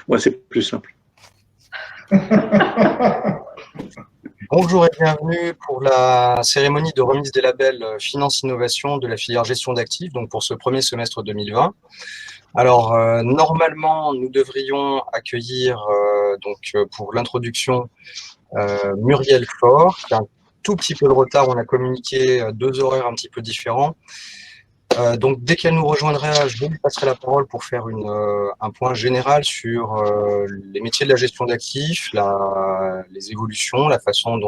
Ouais, c'est plus simple. Bonjour et bienvenue pour la cérémonie de remise des labels Finance Innovation de la filière gestion d'actifs, donc pour ce premier semestre 2020. Alors, normalement, nous devrions accueillir, pour l'introduction, Muriel Faure, qui a un tout petit peu de retard. On a communiqué deux horaires un petit peu différents. Donc, dès qu'elle nous rejoindra, je lui passerai la parole pour faire un point général sur les métiers de la gestion d'actifs, les évolutions, la façon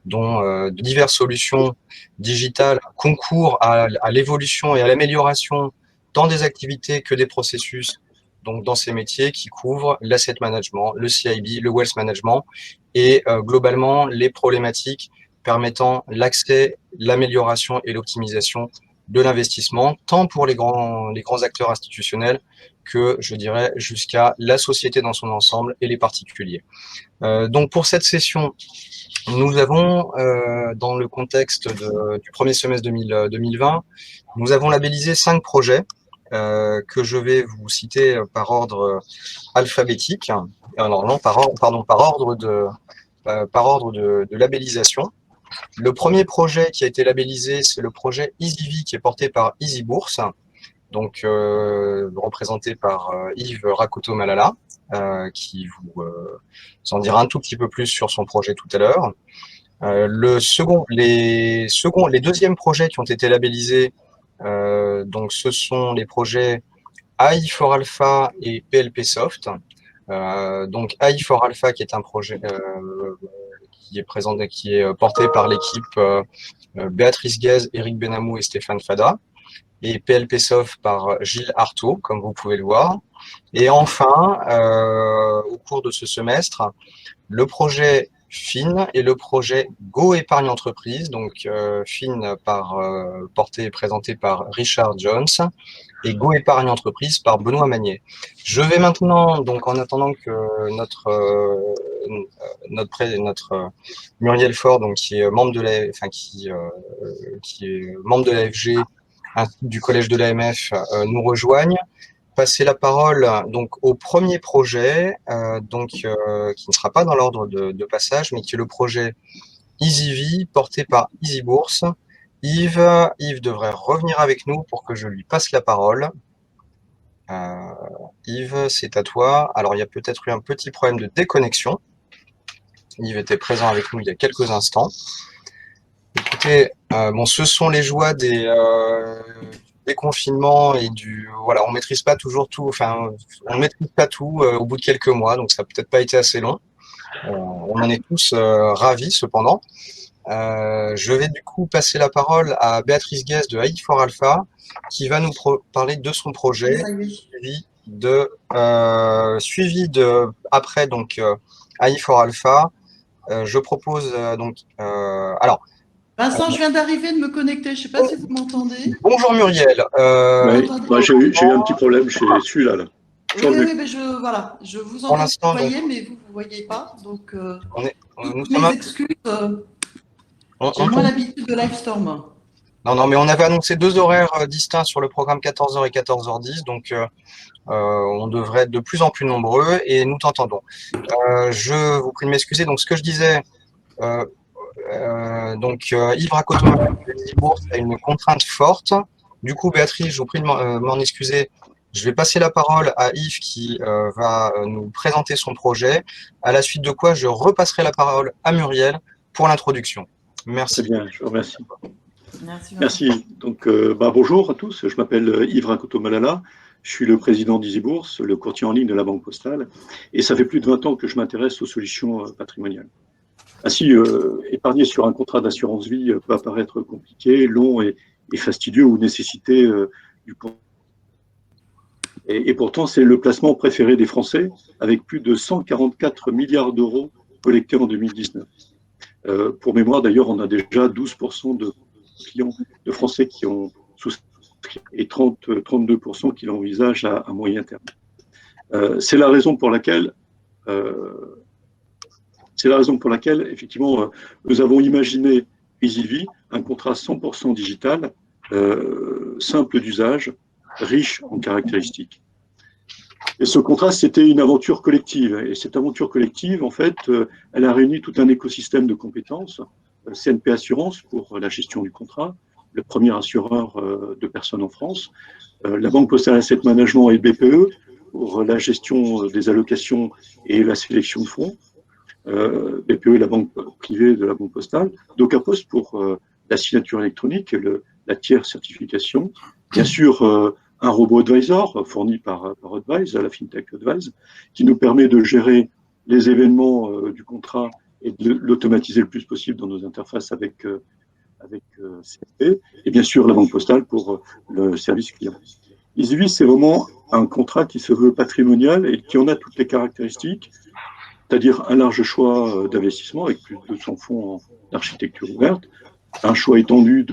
dont diverses solutions digitales concourent à l'évolution et à l'amélioration tant des activités que des processus, donc dans ces métiers qui couvrent l'asset management, le CIB, le wealth management et globalement les problématiques permettant l'accès, l'amélioration et l'optimisation de l'investissement, tant pour les grands acteurs institutionnels que, je dirais, jusqu'à la société dans son ensemble et les particuliers. Donc pour cette session, nous avons, dans le contexte du premier semestre 2020, nous avons labellisé 5 projets que je vais vous citer par ordre alphabétique. Alors non, par ordre de labellisation. Le premier projet qui a été labellisé, c'est le projet EasyV qui est porté par Easy Bourse, donc représenté par Yves Rakoto-Malala, qui vous en dira un tout petit peu plus sur son projet tout à l'heure. Les deuxièmes projets qui ont été labellisés, donc ce sont les projets AI4Alpha et PLP Soft. Donc AI4Alpha qui est un projet qui est porté par l'équipe Béatrice Guez, Eric Benamou et Stéphane Fada, et PLP Soft par Gilles Artaud, comme vous pouvez le voir. Et enfin, au cours de ce semestre, le projet FIN et le projet Go Épargne Entreprise, donc FIN porté et présenté par Richard Jones et Go Épargne Entreprise par Benoît Magnier. Je vais maintenant, donc en attendant que notre Muriel Faure, donc qui est membre de l'AFG ainsi que du collège de l'AMF, nous rejoigne. Passer la parole donc au premier projet, qui ne sera pas dans l'ordre de passage, mais qui est le projet EasyV porté par Easy Bourse. Yves devrait revenir avec nous pour que je lui passe la parole. Yves, c'est à toi. Alors, il y a peut-être eu un petit problème de déconnexion. Yves était présent avec nous il y a quelques instants. Écoutez, ce sont les joies des confinements et voilà, on maîtrise pas toujours tout, on ne maîtrise pas tout au bout de quelques mois, donc ça n'a peut-être pas été assez long. On en est tous ravis cependant. Je vais du coup passer la parole à Béatrice Guez de AI4Alpha qui va nous parler de son projet suivi de après donc AI4Alpha. Je propose alors. Vincent, je viens d'arriver de me connecter. Je ne sais pas si vous m'entendez. Bonjour Muriel. J'ai eu un petit problème chez celui-là. Là. Oui, mais je vous entends voyez, mais vous ne voyez pas. Donc, mes excuses. J'ai moins l'habitude de Livestorm. Non, mais on avait annoncé deux horaires distincts sur le programme 14h et 14h10, donc on devrait être de plus en plus nombreux et nous t'entendons. Je vous prie de m'excuser. Donc, ce que je disais, Yves Rakoto-Malala a une contrainte forte. Du coup, Béatrice, je vous prie de m'en excuser. Je vais passer la parole à Yves qui va nous présenter son projet, à la suite de quoi je repasserai la parole à Muriel pour l'introduction. Merci. Très bien, je vous remercie. Merci. Donc, bonjour à tous, je m'appelle Yves Rakoto-Malala, je suis le président d'Easy Bourse, le courtier en ligne de la Banque Postale, et ça fait plus de 20 ans que je m'intéresse aux solutions patrimoniales. Ainsi, épargner sur un contrat d'assurance vie peut apparaître compliqué, long et fastidieux ou nécessiter du temps. Et pourtant, c'est le placement préféré des Français, avec plus de 144 milliards d'euros collectés en 2019. Pour mémoire, d'ailleurs, on a déjà 12% de clients de Français qui ont souscrit et 32% qui l'envisagent à moyen terme. C'est la raison pour laquelle, effectivement, nous avons imaginé EasyV, un contrat 100% digital, simple d'usage, riche en caractéristiques. Et ce contrat, c'était une aventure collective. Et cette aventure collective, en fait, elle a réuni tout un écosystème de compétences. CNP Assurance pour la gestion du contrat, le premier assureur de personnes en France, la Banque Postale Asset Management et BPE pour la gestion des allocations et la sélection de fonds, BPE est la banque privée de la Banque Postale, DocaPost pour la signature électronique et la tiers certification, bien sûr un robot advisor fourni par Advise, la FinTech Advise, qui nous permet de gérer les événements du contrat et de l'automatiser le plus possible dans nos interfaces avec CNP, et bien sûr la Banque Postale pour le service client. EasyVis, c'est vraiment un contrat qui se veut patrimonial et qui en a toutes les caractéristiques, c'est-à-dire un large choix d'investissement avec plus de 200 fonds en architecture ouverte, un choix étendu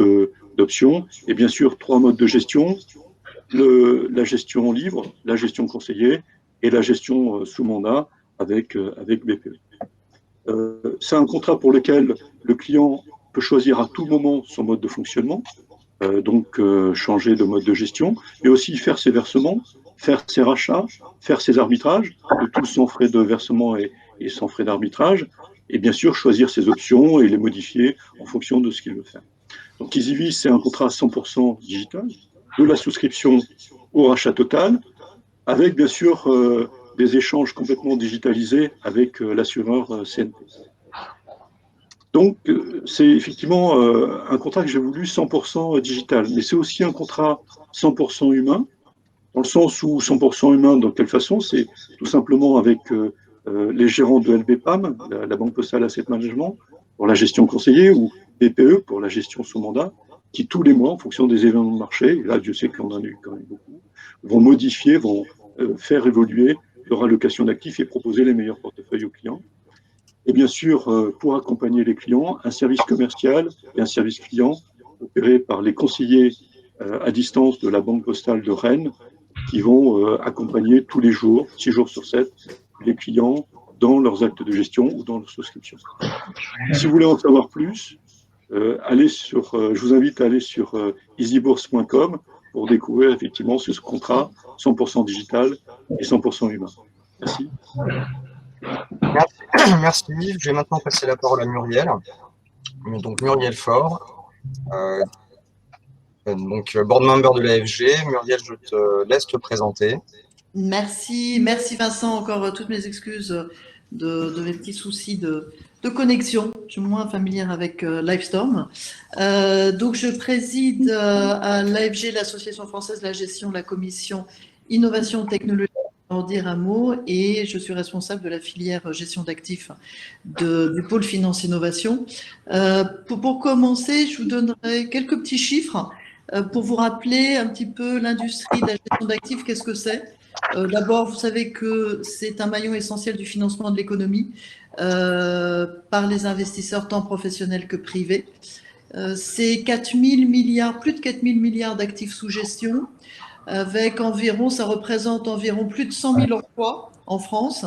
d'options et bien sûr 3 modes de gestion, la gestion libre, la gestion conseillée et la gestion sous mandat avec BPE. C'est un contrat pour lequel le client peut choisir à tout moment son mode de fonctionnement, donc changer de mode de gestion, mais aussi faire ses versements, faire ses rachats, faire ses arbitrages, le tout sans frais de versement et sans frais d'arbitrage, et bien sûr choisir ses options et les modifier en fonction de ce qu'il veut faire. Donc EasyVis, c'est un contrat 100% digital, de la souscription au rachat total, avec bien sûr des échanges complètement digitalisés avec l'assureur CNP. Donc, c'est effectivement un contrat que j'ai voulu 100% digital, mais c'est aussi un contrat 100% humain, dans le sens où 100% humain, de quelle façon? C'est tout simplement avec les gérants de LBPAM, la Banque Postale Asset Management, pour la gestion conseillée, ou BPE pour la gestion sous mandat, qui tous les mois, en fonction des événements de marché, et là Dieu sait qu'on en a eu quand même beaucoup, vont modifier, vont faire évoluer leur allocation d'actifs et proposer les meilleurs portefeuilles aux clients. Et bien sûr, pour accompagner les clients, un service commercial et un service client opéré par les conseillers à distance de la Banque Postale de Rennes qui vont accompagner tous les jours, 6 jours sur 7, les clients dans leurs actes de gestion ou dans leurs souscriptions. Si vous voulez en savoir plus, je vous invite à aller sur easybourse.com pour découvrir effectivement ce contrat 100% digital et 100% humain. Merci. Merci Yves. Je vais maintenant passer la parole à Muriel. Donc Muriel Faure, board member de l'AFG. Muriel, je te laisse te présenter. Merci Vincent. Encore toutes mes excuses de mes petits soucis de connexion. Je suis moins familière avec Livestorm. Donc je préside à l'AFG, l'Association française de la gestion de la commission innovation technologie. En dire un mot, et je suis responsable de la filière gestion d'actifs du pôle finance innovation. Pour commencer, je vous donnerai quelques petits chiffres pour vous rappeler un petit peu l'industrie de la gestion d'actifs, qu'est-ce que c'est. D'abord, vous savez que c'est un maillon essentiel du financement de l'économie par les investisseurs tant professionnels que privés. C'est 4 000 milliards, plus de 4 000 milliards d'actifs sous gestion, avec environ, ça représente environ plus de 100 000 emplois en France,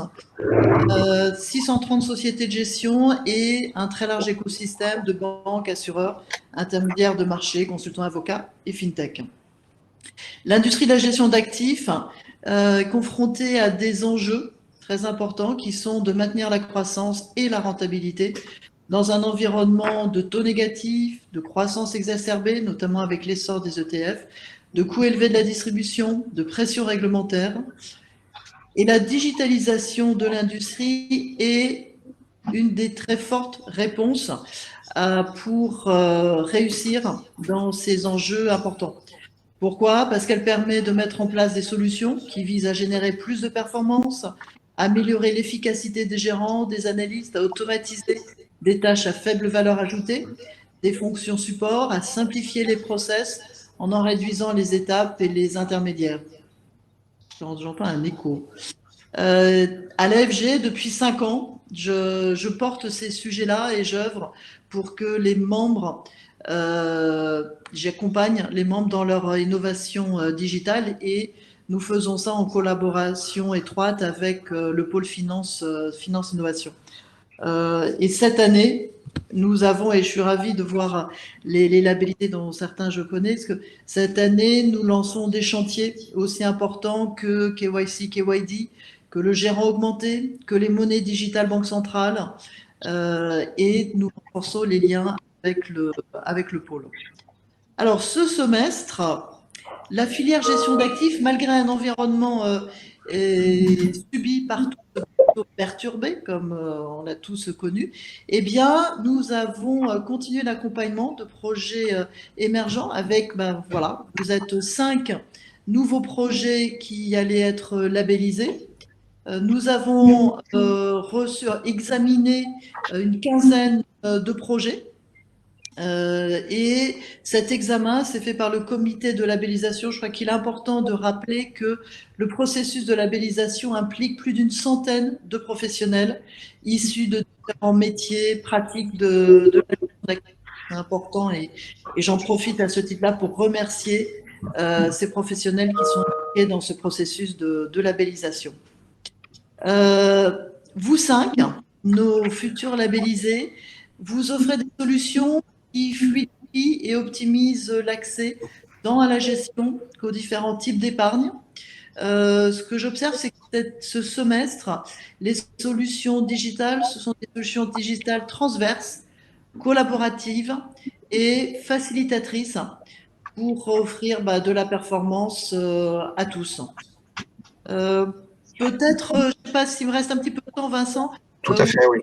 630 sociétés de gestion et un très large écosystème de banques, assureurs, intermédiaires de marché, consultants, avocats et fintech. L'industrie de la gestion d'actifs est confrontée à des enjeux très importants qui sont de maintenir la croissance et la rentabilité dans un environnement de taux négatifs, de croissance exacerbée, notamment avec l'essor des ETF, de coûts élevés de la distribution, de pression réglementaire. Et la digitalisation de l'industrie est une des très fortes réponses pour réussir dans ces enjeux importants. Pourquoi? Parce qu'elle permet de mettre en place des solutions qui visent à générer plus de performance, améliorer l'efficacité des gérants, des analystes, à automatiser des tâches à faible valeur ajoutée, des fonctions support, à simplifier les process en réduisant les étapes et les intermédiaires. J'entends un écho. À l'AFG, depuis 5 ans, je porte ces sujets-là et j'œuvre pour que les membres, j'accompagne les membres dans leur innovation digitale et nous faisons ça en collaboration étroite avec le pôle finance innovation. Et cette année, nous avons, et je suis ravie de voir les labellisés dont certains je connais, parce que cette année, nous lançons des chantiers aussi importants que KYC, KYD, que le gérant augmenté, que les monnaies digitales Banque Centrale, et nous renforçons les liens avec le pôle. Alors, ce semestre, la filière gestion d'actifs, malgré un environnement subi par tous, perturbé, comme on l'a tous connu, eh bien, nous avons continué l'accompagnement de projets émergents avec, voilà, vous êtes 5 nouveaux projets qui allaient être labellisés. Nous avons examiné une quinzaine de projets. Et cet examen s'est fait par le comité de labellisation. Je crois qu'il est important de rappeler que le processus de labellisation implique plus d'une centaine de professionnels issus de différents métiers, pratiques de la gestion d'actifs. C'est important et j'en profite à ce titre-là pour remercier ces professionnels qui sont impliqués dans ce processus de labellisation. Vous 5, nos futurs labellisés, vous offrez des solutions qui fluidifient et optimisent l'accès tant à la gestion qu'aux différents types d'épargne. Ce que j'observe, c'est que ce semestre, les solutions digitales, ce sont des solutions digitales transverses, collaboratives et facilitatrices pour offrir de la performance à tous. Peut-être, je ne sais pas s'il me reste un petit peu de temps, Vincent. Tout à fait, oui.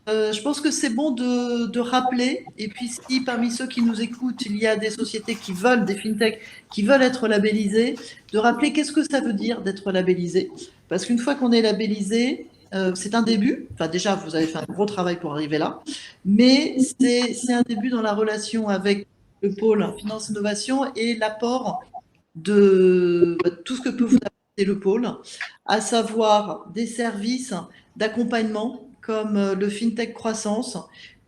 Je pense que c'est bon de rappeler, et puis si parmi ceux qui nous écoutent, il y a des sociétés qui veulent, des fintechs, qui veulent être labellisées, de rappeler qu'est-ce que ça veut dire d'être labellisé. Parce qu'une fois qu'on est labellisé, c'est un début. Enfin, déjà, vous avez fait un gros travail pour arriver là, mais c'est un début dans la relation avec le pôle Finance Innovation et l'apport de tout ce que peut vous apporter le pôle, à savoir des services d'accompagnement comme le FinTech Croissance,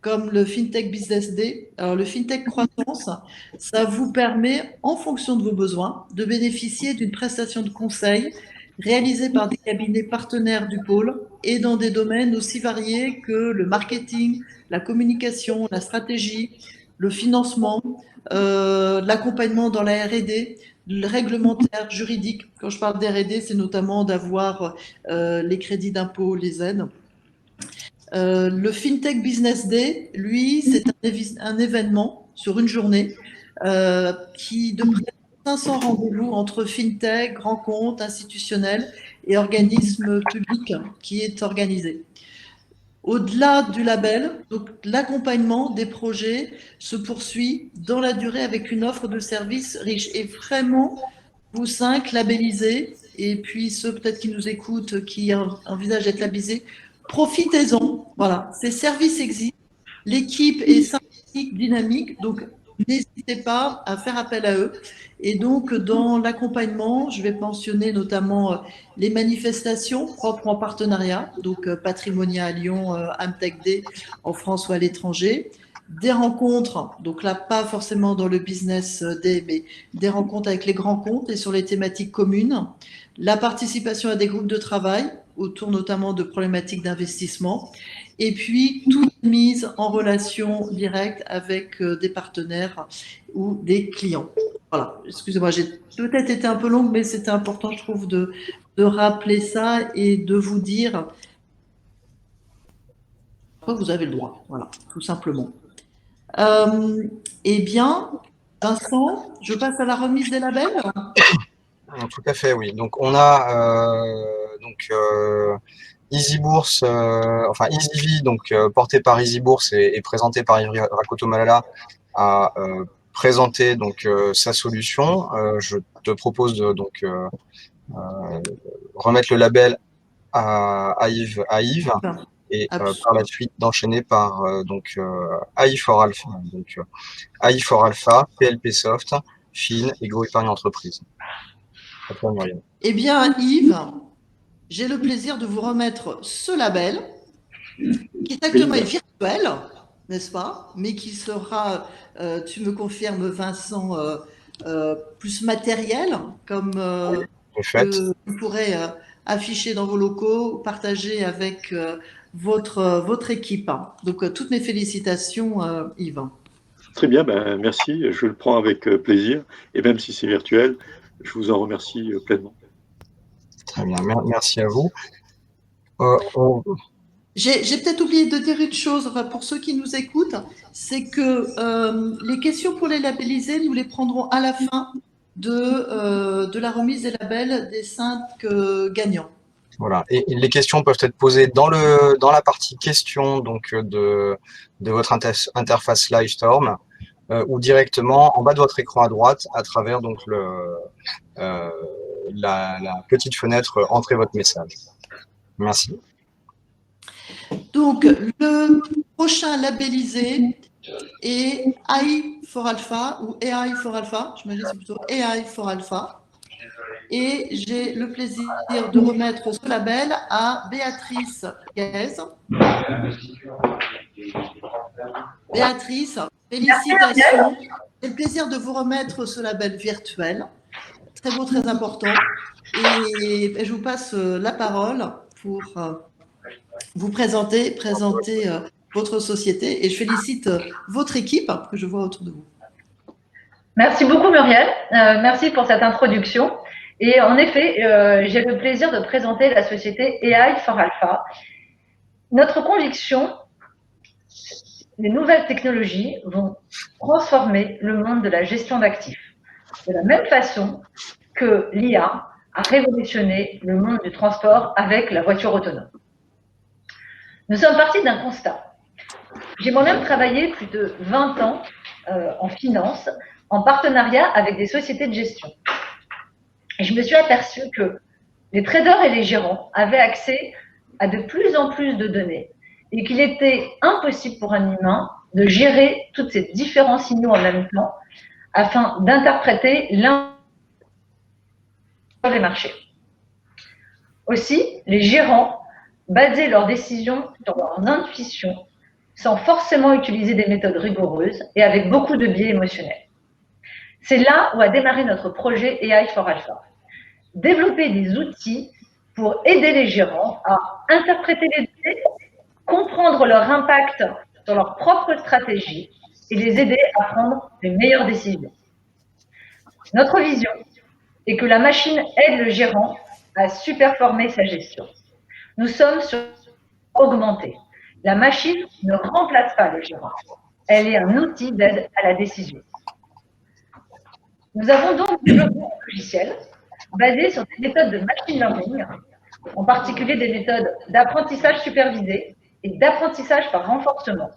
comme le FinTech Business Day. Alors, le FinTech Croissance, ça vous permet, en fonction de vos besoins, de bénéficier d'une prestation de conseil réalisée par des cabinets partenaires du pôle et dans des domaines aussi variés que le marketing, la communication, la stratégie, le financement, l'accompagnement dans la R&D, le réglementaire, juridique. Quand je parle d'R&D, c'est notamment d'avoir les crédits d'impôt, les aides. Le FinTech Business Day, lui, c'est un événement sur une journée qui de près de 500 rendez-vous entre FinTech, grands comptes, institutionnels et organismes publics qui est organisé. Au-delà du label, donc l'accompagnement des projets se poursuit dans la durée avec une offre de services riche. Et vraiment, vous 5 labellisés, et puis ceux peut-être qui nous écoutent, qui envisagent d'être labellisés, profitez-en. Voilà, ces services existent. L'équipe est sympathique, dynamique, donc n'hésitez pas à faire appel à eux. Et donc, dans l'accompagnement, je vais mentionner notamment les manifestations propres en partenariat, donc Patrimonia à Lyon, Amtech Day en France ou à l'étranger, des rencontres, donc là, pas forcément dans le Business Day, mais des rencontres avec les grands comptes et sur les thématiques communes, la participation à des groupes de travail autour notamment de problématiques d'investissement, et puis toute mise en relation directe avec des partenaires ou des clients. Voilà, excusez-moi, j'ai peut-être été un peu longue, mais c'était important, je trouve, de rappeler ça et de vous dire que vous avez le droit, voilà, tout simplement. Eh bien, Vincent, je passe à la remise des labels. Tout à fait, oui. Donc, on a Easy Bourse, enfin EasyV, donc porté par Easy Bourse et présenté par Ivry Rakotomalala, a présenté donc sa solution. Je te propose de donc remettre le label à Yves et par la suite d'enchaîner par donc AI for Alpha, donc AI for Alpha, PLP Soft, Fin, Ego Épargne Entreprise. Eh bien, Yves, j'ai le plaisir de vous remettre ce label, qui est actuellement virtuel, n'est-ce pas, mais qui sera, tu me confirmes, Vincent, plus matériel, comme vous pourrez afficher dans vos locaux, partager avec votre équipe. Donc, toutes mes félicitations, Yves. Très bien, ben, merci. Je le prends avec plaisir. Et même si c'est virtuel, je vous en remercie pleinement. Très bien, merci à vous. J'ai peut-être oublié de dire une chose, enfin, pour ceux qui nous écoutent, c'est que les questions pour les labelliser, nous les prendrons à la fin de la remise des labels des 5 gagnants. Voilà. Et les questions peuvent être posées dans la partie questions donc de votre interface Livestorm ou directement en bas de votre écran à droite à travers donc la petite fenêtre Entrez votre message. Merci. Donc, le prochain labellisé est AI for Alpha ou AI for Alpha. Je me dis c'est plutôt AI for Alpha. Et j'ai le plaisir de remettre ce label à Béatrice Guez. Béatrice, félicitations. J'ai le plaisir de vous remettre ce label virtuel. Très beau, très important. Et je vous passe la parole pour vous présenter votre société. Et je félicite votre équipe que je vois autour de vous. Merci beaucoup, Muriel. Merci pour cette introduction. Et en effet, j'ai le plaisir de présenter la société AI for Alpha. Notre conviction, les nouvelles technologies vont transformer le monde de la gestion d'actifs. De la même façon que l'IA a révolutionné le monde du transport avec la voiture autonome. Nous sommes partis d'un constat. J'ai moi-même travaillé plus de 20 ans en finance, en partenariat avec des sociétés de gestion. Et je me suis aperçue que les traders et les gérants avaient accès à de plus en plus de données et qu'il était impossible pour un humain de gérer tous ces différents signaux en même temps afin d'interpréter l'un des marchés. Aussi, les gérants basaient leurs décisions sur leurs intuitions sans forcément utiliser des méthodes rigoureuses et avec beaucoup de biais émotionnels. C'est là où a démarré notre projet AI for Alpha. Développer des outils pour aider les gérants à interpréter les données, comprendre leur impact sur leur propre stratégie et les aider à prendre les meilleures décisions. Notre vision est que la machine aide le gérant à superformer sa gestion. Nous sommes sur augmenter. La machine ne remplace pas le gérant. Elle est un outil d'aide à la décision. Nous avons donc développé un logiciel basé sur des méthodes de machine learning, en particulier des méthodes d'apprentissage supervisé et d'apprentissage par renforcement,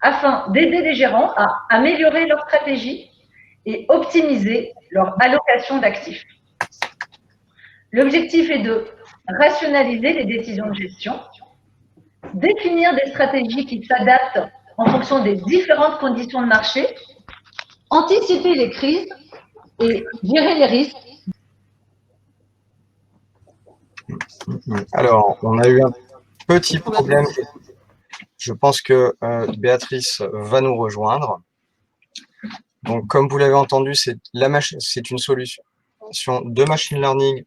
afin d'aider les gérants à améliorer leur stratégie et optimiser leur allocation d'actifs. L'objectif est de rationaliser les décisions de gestion, définir des stratégies qui s'adaptent en fonction des différentes conditions de marché, anticiper les crises et gérer les risques. Alors, on a eu un petit problème. Je pense que Béatrice va nous rejoindre. Donc, comme vous l'avez entendu, c'est une solution de machine learning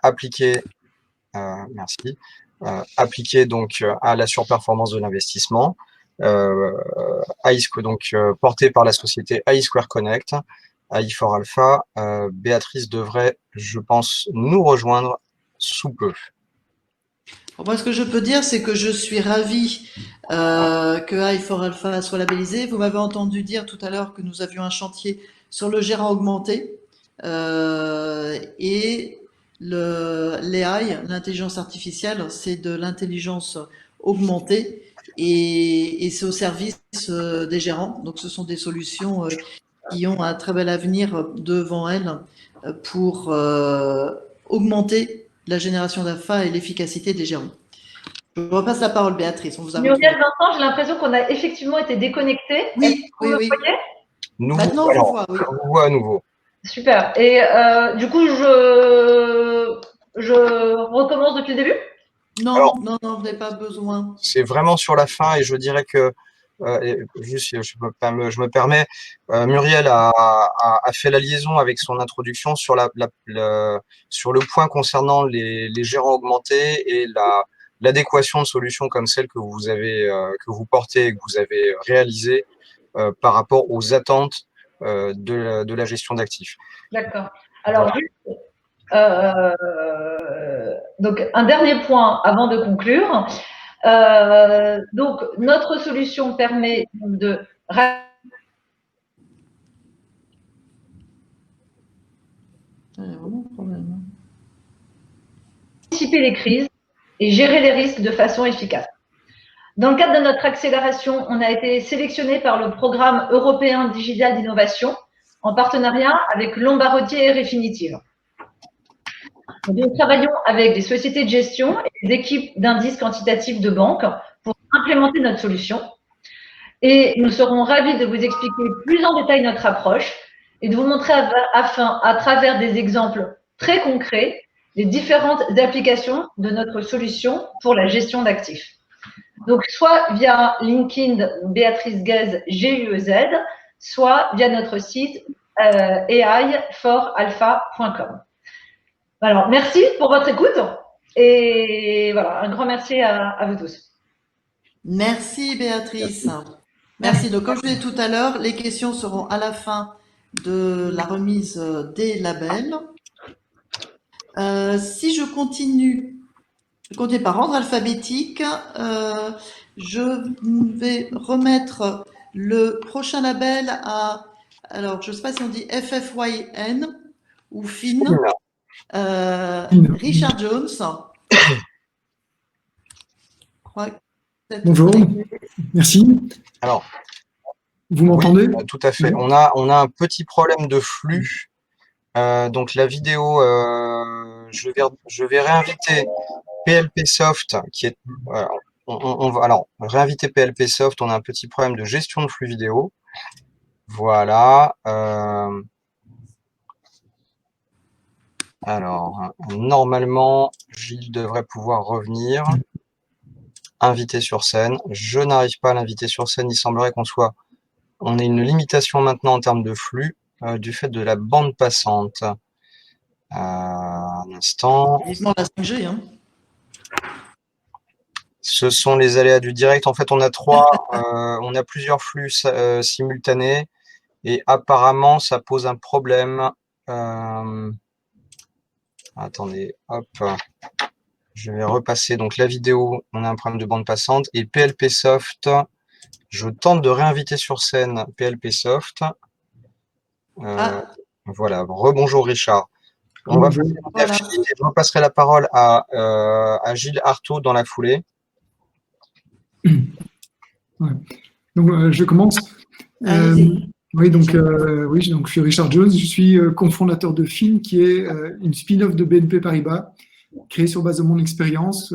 appliquée, appliquée donc à la surperformance de l'investissement, donc portée par la société AI Square Connect, AI for Alpha. Béatrice devrait, je pense, nous rejoindre sous peu. Moi, ce que je peux dire, c'est que je suis ravie que AI for Alpha soit labellisé. Vous m'avez entendu dire tout à l'heure que nous avions un chantier sur le gérant augmenté et l'AI, l'intelligence artificielle, c'est de l'intelligence augmentée et c'est au service des gérants. Donc, ce sont des solutions qui ont un très bel avenir devant elles pour augmenter la génération d'AFA et l'efficacité des gérants. Je vous repasse la parole, Béatrice. On vous a Muriel, Vincent, j'ai l'impression qu'on a effectivement été déconnectés. Oui, oui. Maintenant, on vous voit à nouveau. Super. Et du coup, je recommence depuis le début? Non, alors, non, vous n'avez pas besoin. C'est vraiment sur la fin et je dirais que, juste, je me permets, Muriel a fait la liaison avec son introduction sur le point concernant les gérants augmentés et l'adéquation de solutions comme celle que vous avez, que vous portez et que vous avez réalisées par rapport aux attentes de la gestion d'actifs. D'accord. Alors, donc, un dernier point avant de conclure. Donc, notre solution permet de anticiper les crises et gérer les risques de façon efficace. Dans le cadre de notre accélération, on a été sélectionné par le programme européen digital d'innovation en partenariat avec Lombardier et Refinitiv. Nous travaillons avec des sociétés de gestion et des équipes d'indices quantitatifs de banques pour implémenter notre solution. Et nous serons ravis de vous expliquer plus en détail notre approche et de vous montrer à travers des exemples très concrets les différentes applications de notre solution pour la gestion d'actifs. Donc, soit via LinkedIn Béatrice Guez, GUEZ, soit via notre site aiforalpha.com. Alors, merci pour votre écoute et voilà, un grand merci à vous tous. Merci Béatrice. Merci. Donc, comme je l'ai dit tout à l'heure, les questions seront à la fin de la remise des labels. Si je continue par ordre alphabétique, je vais remettre le prochain label à, alors je ne sais pas si on dit FFYN ou FIN, Richard Jones. Bonjour, merci. Alors, vous m'entendez? Oui, tout à fait. On a un petit problème de flux. Donc la vidéo, je vais réinviter PLP Soft qui est on va alors réinviter PLP Soft. On a un petit problème de gestion de flux vidéo. Voilà. Alors normalement Gilles devrait pouvoir revenir. Invité sur scène. Je n'arrive pas à l'inviter sur scène. Il semblerait on ait une limitation maintenant en termes de flux du fait de la bande passante. Un instant. Vivement la 5G, hein. Ce sont les aléas du direct. En fait, on a plusieurs flux simultanés et apparemment, ça pose un problème. Attendez, hop. Je vais repasser. Donc, la vidéo, on a un problème de bande passante. Et PLP Soft, je tente de réinviter sur scène PLP Soft. Voilà. Rebonjour Richard. On va faire voilà. Je repasserai la parole à Gilles Artaud dans la foulée. Ouais. Donc, je commence. Oui, donc je suis Richard Jones, je suis cofondateur de FIN, qui est une spin-off de BNP Paribas, créée sur base de mon expérience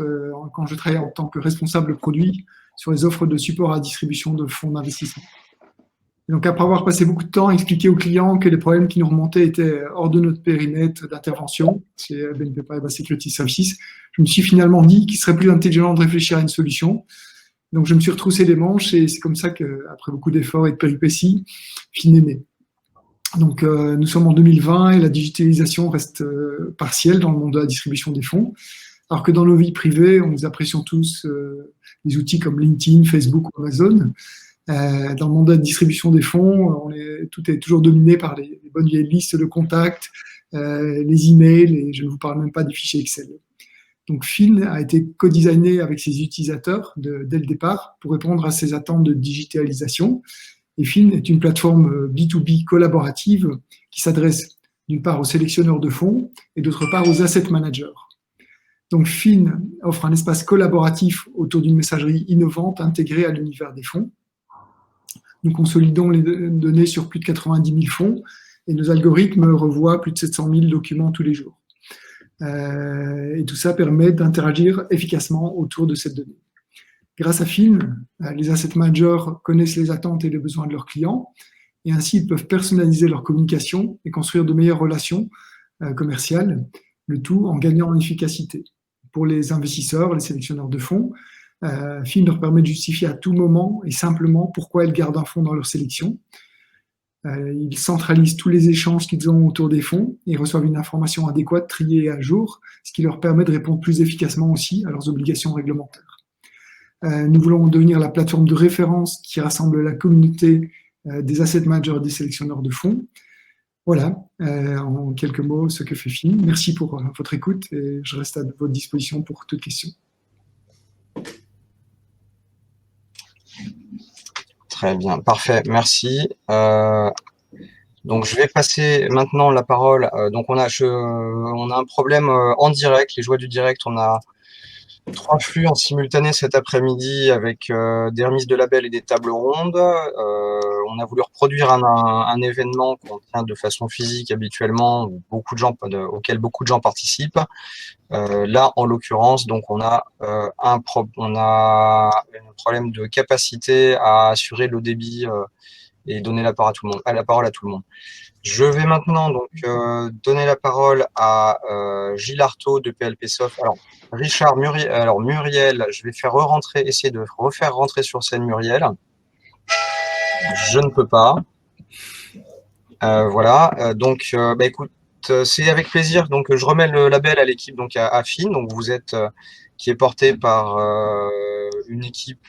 quand je travaillais en tant que responsable produit sur les offres de support à distribution de fonds d'investissement. Donc, après avoir passé beaucoup de temps à expliquer aux clients que les problèmes qui nous remontaient étaient hors de notre périmètre d'intervention, c'est BNP Paribas Securities Services, je me suis finalement dit qu'il serait plus intelligent de réfléchir à une solution. Donc, je me suis retroussé les manches et c'est comme ça qu'après beaucoup d'efforts et de péripéties, FIN est né. Donc, nous sommes en 2020 et la digitalisation reste partielle dans le monde de la distribution des fonds, alors que dans nos vies privées, nous apprécions tous des outils comme LinkedIn, Facebook ou Amazon. Dans le monde de la distribution des fonds, tout est toujours dominé par les bonnes vieilles listes de contacts, les emails, et je ne vous parle même pas des fichiers Excel. Donc, FIN a été co-designé avec ses utilisateurs dès le départ pour répondre à ces attentes de digitalisation. Et FIN est une plateforme B2B collaborative qui s'adresse d'une part aux sélectionneurs de fonds et d'autre part aux asset managers. Donc, FIN offre un espace collaboratif autour d'une messagerie innovante intégrée à l'univers des fonds. Nous consolidons les données sur plus de 90 000 fonds et nos algorithmes revoient plus de 700 000 documents tous les jours. Et tout ça permet d'interagir efficacement autour de cette donnée. Grâce à FIN, les asset managers connaissent les attentes et les besoins de leurs clients et ainsi ils peuvent personnaliser leur communication et construire de meilleures relations commerciales, le tout en gagnant en efficacité. Pour les investisseurs, les sélectionneurs de fonds, FIN leur permet de justifier à tout moment et simplement pourquoi ils gardent un fonds dans leur sélection. Ils centralisent tous les échanges qu'ils ont autour des fonds et reçoivent une information adéquate, triée et à jour, ce qui leur permet de répondre plus efficacement aussi à leurs obligations réglementaires. Nous voulons devenir la plateforme de référence qui rassemble la communauté des asset managers et des sélectionneurs de fonds. Voilà, en quelques mots, ce que fait Fin. Merci pour votre écoute et je reste à votre disposition pour toute question. Très bien, parfait, merci. Donc, je vais passer maintenant la parole. Donc, on a un problème en direct, les joies du direct. On a 3 flux en simultané cet après-midi avec des remises de labels et des tables rondes. On a voulu reproduire un événement qu'on tient de façon physique habituellement, où auquel beaucoup de gens participent. Là, en l'occurrence, donc on a un problème de capacité à assurer le débit et donner la parole à tout le monde. Je vais maintenant donc donner la parole à Gilles Artaud de PLP Soft. Alors, Muriel, je vais essayer de refaire rentrer sur scène Muriel. Je ne peux pas. Voilà. Donc, écoute, c'est avec plaisir. Donc, je remets le label à l'équipe, donc à Fin. Donc, vous êtes qui est porté par une équipe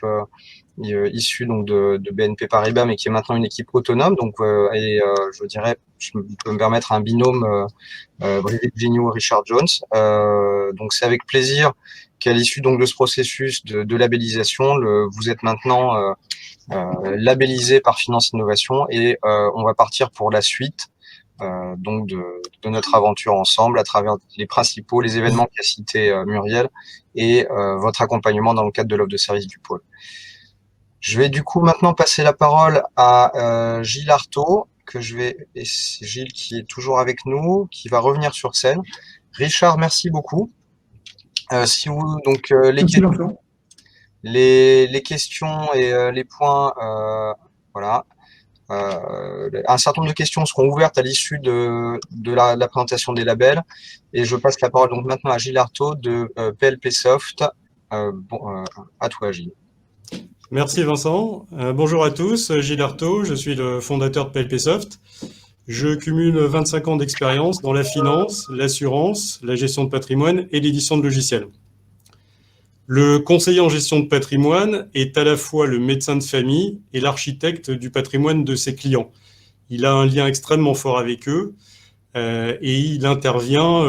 issue donc de BNP Paribas, mais qui est maintenant une équipe autonome. Donc, je dirais, je peux me permettre un binôme Brigitte Vignoux, Richard Jones. Donc, c'est avec plaisir qu'à l'issue donc de ce processus de labellisation, vous êtes maintenant labellisé par Finance Innovation et on va partir pour la suite donc de notre aventure ensemble à travers les événements qu'a cité Muriel et votre accompagnement dans le cadre de l'offre de service du pôle. Je vais du coup maintenant passer la parole à Gilles Artaud, et c'est Gilles qui est toujours avec nous, qui va revenir sur scène. Richard, merci beaucoup. Les questions et les points, voilà. Un certain nombre de questions seront ouvertes à l'issue de la présentation des labels. Et je passe la parole donc maintenant à Gilles Artaud de PLP Soft. À toi, Gilles. Merci Vincent. Bonjour à tous, Gilles Artaud, je suis le fondateur de PLP Soft. Je cumule 25 ans d'expérience dans la finance, l'assurance, la gestion de patrimoine et l'édition de logiciels. Le conseiller en gestion de patrimoine est à la fois le médecin de famille et l'architecte du patrimoine de ses clients. Il a un lien extrêmement fort avec eux et il intervient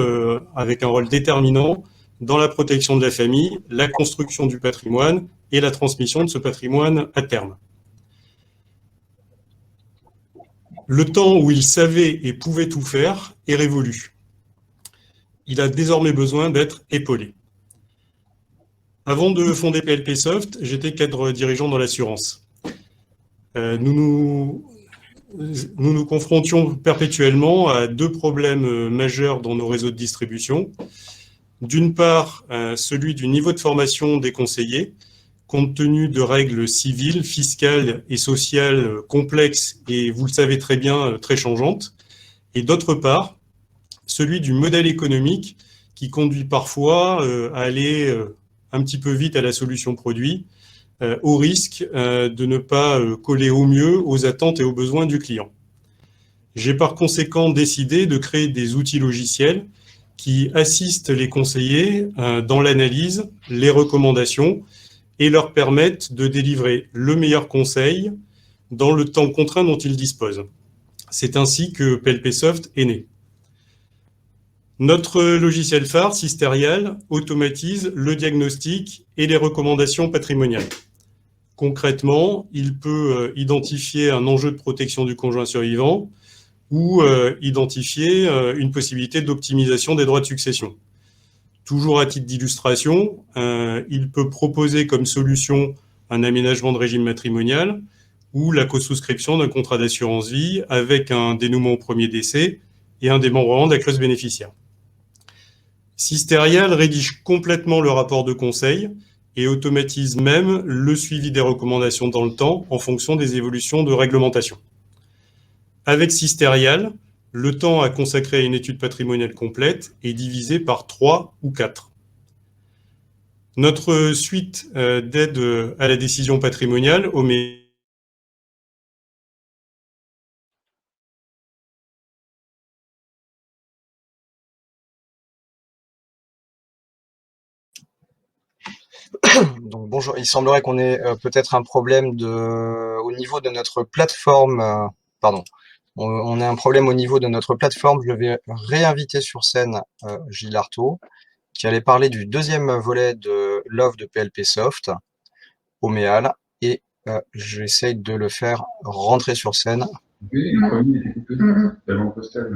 avec un rôle déterminant dans la protection de la famille, la construction du patrimoine et la transmission de ce patrimoine à terme. Le temps où il savait et pouvait tout faire est révolu. Il a désormais besoin d'être épaulé. Avant de fonder PLP Soft, j'étais cadre dirigeant dans l'assurance. Nous nous confrontions perpétuellement à 2 problèmes majeurs dans nos réseaux de distribution. D'une part, celui du niveau de formation des conseillers, compte tenu de règles civiles, fiscales et sociales complexes et, vous le savez très bien, très changeantes. Et d'autre part, celui du modèle économique qui conduit parfois à aller un petit peu vite à la solution produit, au risque de ne pas coller au mieux aux attentes et aux besoins du client. J'ai par conséquent décidé de créer des outils logiciels qui assistent les conseillers dans l'analyse, les recommandations et leur permettent de délivrer le meilleur conseil dans le temps contraint dont ils disposent. C'est ainsi que PLP Soft est né. Notre logiciel phare, Sisterial, automatise le diagnostic et les recommandations patrimoniales. Concrètement, il peut identifier un enjeu de protection du conjoint survivant ou identifier une possibilité d'optimisation des droits de succession. Toujours à titre d'illustration, il peut proposer comme solution un aménagement de régime matrimonial ou la co-souscription d'un contrat d'assurance vie avec un dénouement au premier décès et un démembrement de la clause bénéficiaire. Sisterial rédige complètement le rapport de conseil et automatise même le suivi des recommandations dans le temps en fonction des évolutions de réglementation. Avec Sisterial, le temps à consacrer à une étude patrimoniale complète est divisé par 3 ou 4. Notre suite d'aide à la décision patrimoniale Donc bonjour, il semblerait qu'on ait peut-être un problème au niveau de notre plateforme. Pardon, on a un problème au niveau de notre plateforme. Je vais réinviter sur scène Gilles Artaud, qui allait parler du deuxième volet de l'offre de PLP Soft, Oméal, et j'essaye de le faire rentrer sur scène. Oui, le premier était coupé. La banque postale.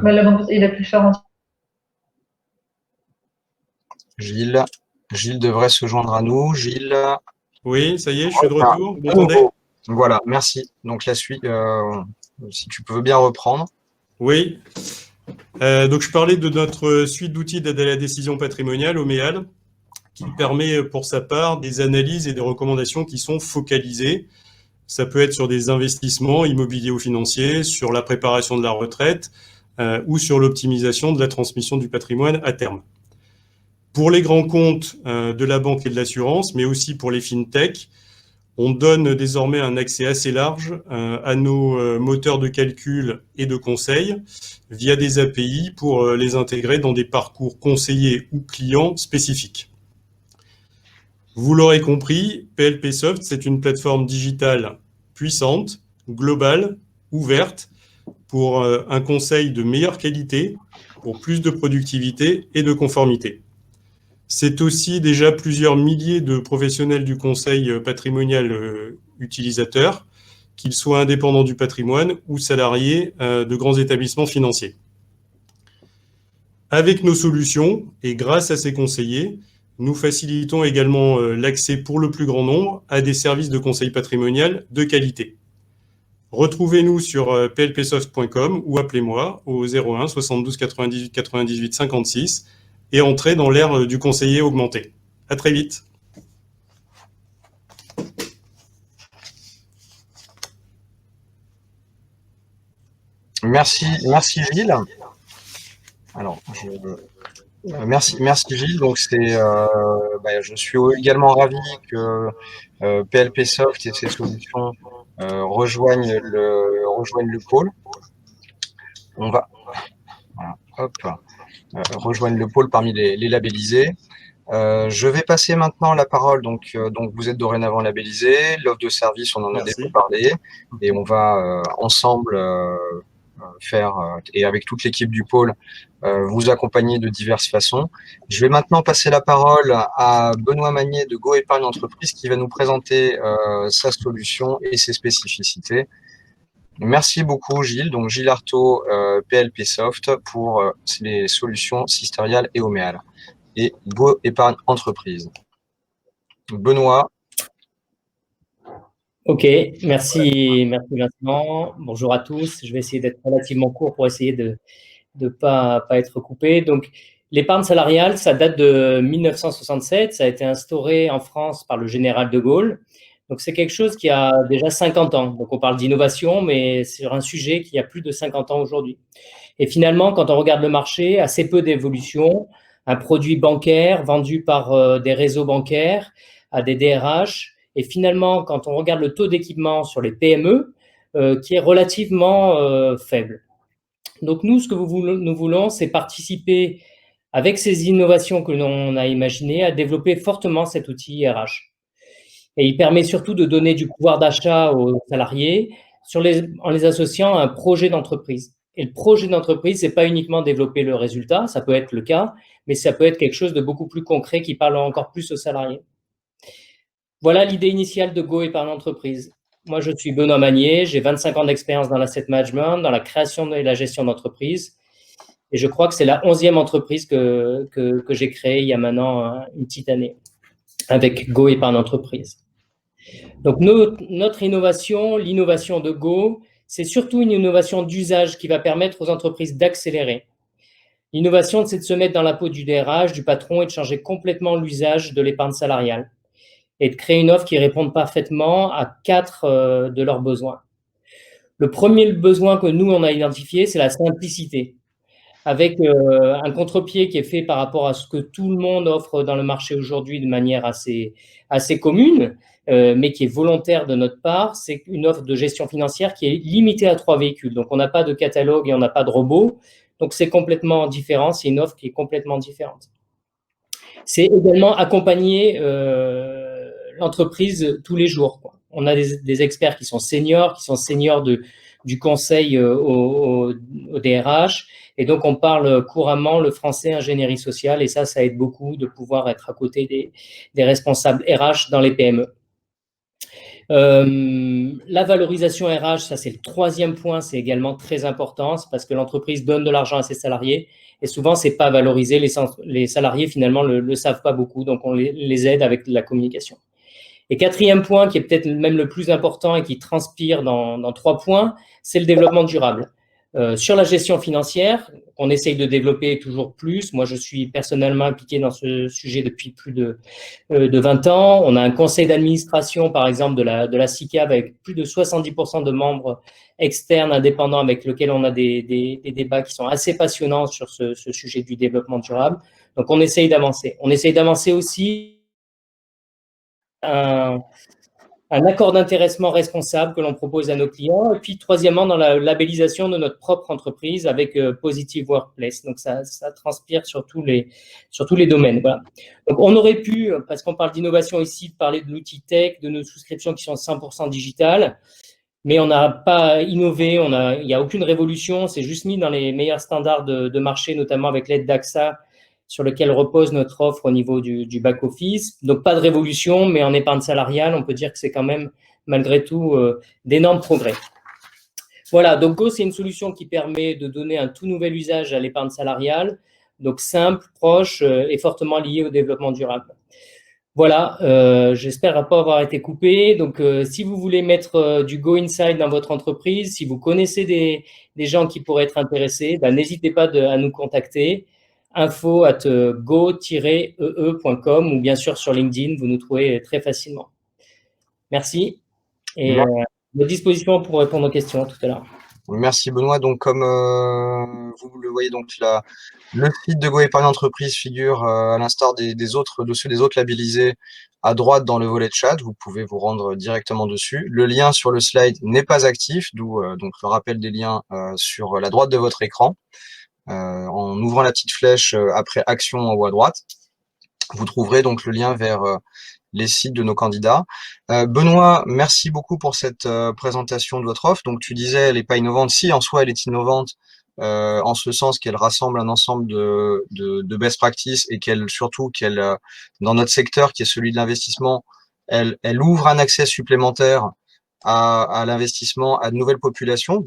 Il a pu le faire entier. Gilles devrait se joindre à nous. Gilles. Oui, ça y est, je suis de retour. Vous m'entendez ? Voilà, merci. Donc la suite, si tu peux bien reprendre. Oui. Donc je parlais de notre suite d'outils d'aide à la décision patrimoniale, Oméal, qui permet pour sa part des analyses et des recommandations qui sont focalisées. Ça peut être sur des investissements immobiliers ou financiers, sur la préparation de la retraite ou sur l'optimisation de la transmission du patrimoine à terme. Pour les grands comptes de la banque et de l'assurance, mais aussi pour les fintech, on donne désormais un accès assez large à nos moteurs de calcul et de conseil via des API pour les intégrer dans des parcours conseillers ou clients spécifiques. Vous l'aurez compris, PLP Soft, c'est une plateforme digitale puissante, globale, ouverte, pour un conseil de meilleure qualité, pour plus de productivité et de conformité. C'est aussi déjà plusieurs milliers de professionnels du conseil patrimonial utilisateurs, qu'ils soient indépendants du patrimoine ou salariés de grands établissements financiers. Avec nos solutions et grâce à ces conseillers, nous facilitons également l'accès pour le plus grand nombre à des services de conseil patrimonial de qualité. Retrouvez-nous sur plpsoft.com ou appelez-moi au 01 72 98 98 56 et entrez dans l'ère du conseiller augmenté. À très vite. Merci Gilles. Alors, merci Gilles. Donc je suis également ravi que PLP Soft et ses solutions rejoignent le pôle. On va rejoindre le pôle parmi les labellisés. Je vais passer maintenant la parole. Donc vous êtes dorénavant labellisé. L'offre de service, on en a déjà parlé, et on va ensemble faire, et avec toute l'équipe du pôle, vous accompagner de diverses façons. Je vais maintenant passer la parole à Benoît Magnier de Go Épargne Entreprise qui va nous présenter sa solution et ses spécificités. Merci beaucoup Gilles. Donc Gilles Artaud, PLP Soft pour les solutions Sisterial et Oméal. Et Go Épargne Entreprise. Benoît. Ok, merci Vincent. Bonjour à tous. Je vais essayer d'être relativement court pour essayer de ne pas être coupé. Donc, l'épargne salariale, ça date de 1967. Ça a été instauré en France par le général de Gaulle. Donc, c'est quelque chose qui a déjà 50 ans. Donc, on parle d'innovation, mais sur un sujet qui a plus de 50 ans aujourd'hui. Et finalement, quand on regarde le marché, assez peu d'évolution. Un produit bancaire vendu par des réseaux bancaires à des DRH. Et finalement, quand on regarde le taux d'équipement sur les PME, qui est relativement faible. Donc nous, ce que nous voulons, c'est participer avec ces innovations que l'on a imaginées à développer fortement cet outil RH. Et il permet surtout de donner du pouvoir d'achat aux salariés en les associant à un projet d'entreprise. Et le projet d'entreprise, c'est pas uniquement développer le résultat, ça peut être le cas, mais ça peut être quelque chose de beaucoup plus concret qui parle encore plus aux salariés. Voilà l'idée initiale de Go Épargne Entreprise. Moi, je suis Benoît Magnier, j'ai 25 ans d'expérience dans l'asset management, dans la création et la gestion d'entreprise. Et je crois que c'est la 11e entreprise que j'ai créée il y a maintenant une petite année avec Go Épargne Entreprise. Donc, notre innovation, l'innovation de Go, c'est surtout une innovation d'usage qui va permettre aux entreprises d'accélérer. L'innovation, c'est de se mettre dans la peau du DRH, du patron et de changer complètement l'usage de l'épargne salariale et de créer une offre qui réponde parfaitement à 4 de leurs besoins. Le premier besoin que nous, on a identifié, c'est la simplicité, avec un contre-pied qui est fait par rapport à ce que tout le monde offre dans le marché aujourd'hui de manière assez commune, mais qui est volontaire de notre part. C'est une offre de gestion financière qui est limitée à 3 véhicules. Donc, on n'a pas de catalogue et on n'a pas de robot. Donc, c'est complètement différent. C'est une offre qui est complètement différente. C'est également accompagné l'entreprise tous les jours, quoi. On a des experts qui sont seniors du conseil au DRH, et donc on parle couramment le français ingénierie sociale, et ça aide beaucoup de pouvoir être à côté des responsables RH dans les PME. La valorisation RH, ça c'est le troisième point, c'est également très important, c'est parce que l'entreprise donne de l'argent à ses salariés, et souvent c'est pas valorisé, les salariés finalement le savent pas beaucoup, donc on les aide avec de la communication. Et quatrième point, qui est peut-être même le plus important et qui transpire dans 3 points, c'est le développement durable. Sur la gestion financière, on essaye de développer toujours plus. Moi, je suis personnellement impliqué dans ce sujet depuis plus de 20 ans. On a un conseil d'administration, par exemple, de la SICAV, avec plus de 70% de membres externes, indépendants, avec lesquels on a des débats qui sont assez passionnants sur ce sujet du développement durable. Donc, on essaye d'avancer. On essaye d'avancer aussi un accord d'intéressement responsable que l'on propose à nos clients. Et puis, troisièmement, dans la labellisation de notre propre entreprise avec Positive Workplace. Donc, ça transpire sur tous les domaines. Voilà. Donc, on aurait pu, parce qu'on parle d'innovation ici, parler de l'outil tech, de nos souscriptions qui sont 100% digitales, mais on n'a pas innové, il n'y a aucune révolution, c'est juste mis dans les meilleurs standards de marché, notamment avec l'aide d'AXA, sur lequel repose notre offre au niveau du back-office. Donc, pas de révolution, mais en épargne salariale, on peut dire que c'est quand même, malgré tout, d'énormes progrès. Voilà, donc Go, c'est une solution qui permet de donner un tout nouvel usage à l'épargne salariale, donc simple, proche et fortement lié au développement durable. Voilà, j'espère pas avoir été coupé. Donc, si vous voulez mettre du Go Inside dans votre entreprise, si vous connaissez des gens qui pourraient être intéressés, n'hésitez pas à nous contacter. info@go-ee.com ou bien sûr sur LinkedIn, vous nous trouvez très facilement. Merci. Et à votre disposition pour répondre aux questions tout à l'heure. Merci Benoît. Donc comme vous le voyez, donc le site de Go Épargne Entreprise figure à l'instar de ceux des autres labellisés à droite dans le volet chat. Vous pouvez vous rendre directement dessus. Le lien sur le slide n'est pas actif, d'où donc le rappel des liens sur la droite de votre écran. En ouvrant la petite flèche après action en haut à droite, vous trouverez donc le lien vers les sites de nos candidats. Benoît, merci beaucoup pour cette présentation de votre offre. Donc tu disais, elle n'est pas innovante. Si, en soi, elle est innovante en ce sens qu'elle rassemble un ensemble de best practices et surtout qu'elle, dans notre secteur qui est celui de l'investissement, elle ouvre un accès supplémentaire à l'investissement, à de nouvelles populations,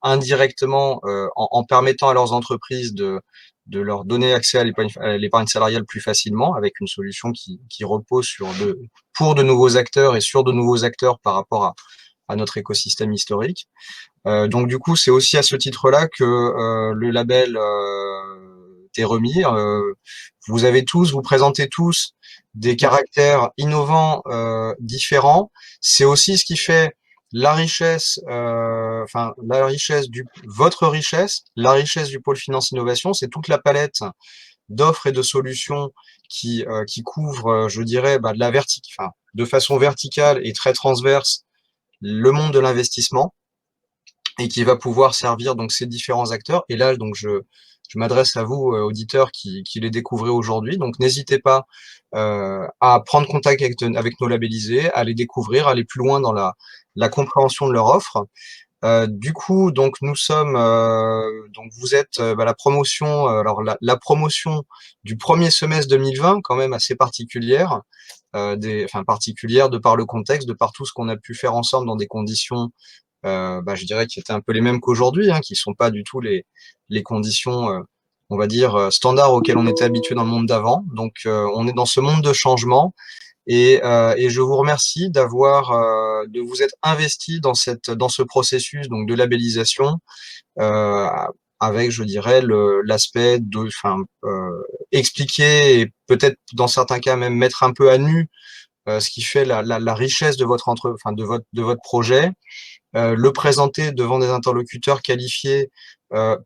indirectement, en permettant à leurs entreprises de leur donner accès à l'épargne salariale plus facilement, avec une solution qui repose pour de nouveaux acteurs et sur de nouveaux acteurs par rapport à notre écosystème historique. Donc du coup, c'est aussi à ce titre-là que le label est remis. Vous présentez tous des caractères innovants, différents. C'est aussi ce qui fait la richesse, votre richesse, la richesse du pôle finance innovation, c'est toute la palette d'offres et de solutions qui couvre, je dirais, de façon verticale et très transverse le monde de l'investissement et qui va pouvoir servir donc ces différents acteurs. Et là, donc je m'adresse à vous, auditeurs, qui les découvrez aujourd'hui. Donc, n'hésitez pas à prendre contact avec nos labellisés, à les découvrir, à aller plus loin dans la compréhension de leur offre. Du coup, donc nous sommes, donc vous êtes la promotion. Alors la promotion du premier semestre 2020, quand même assez particulière, particulière de par le contexte, de par tout ce qu'on a pu faire ensemble dans des conditions, je dirais, qui étaient un peu les mêmes qu'aujourd'hui, qui sont pas du tout les conditions, on va dire, standards auxquelles on était habitué dans le monde d'avant. Donc, on est dans ce monde de changement et je vous remercie de vous être investi dans ce processus donc de labellisation, avec, je dirais, l'aspect de, expliquer et peut-être dans certains cas même mettre un peu à nu ce qui fait la richesse de de votre projet. Le présenter devant des interlocuteurs qualifiés,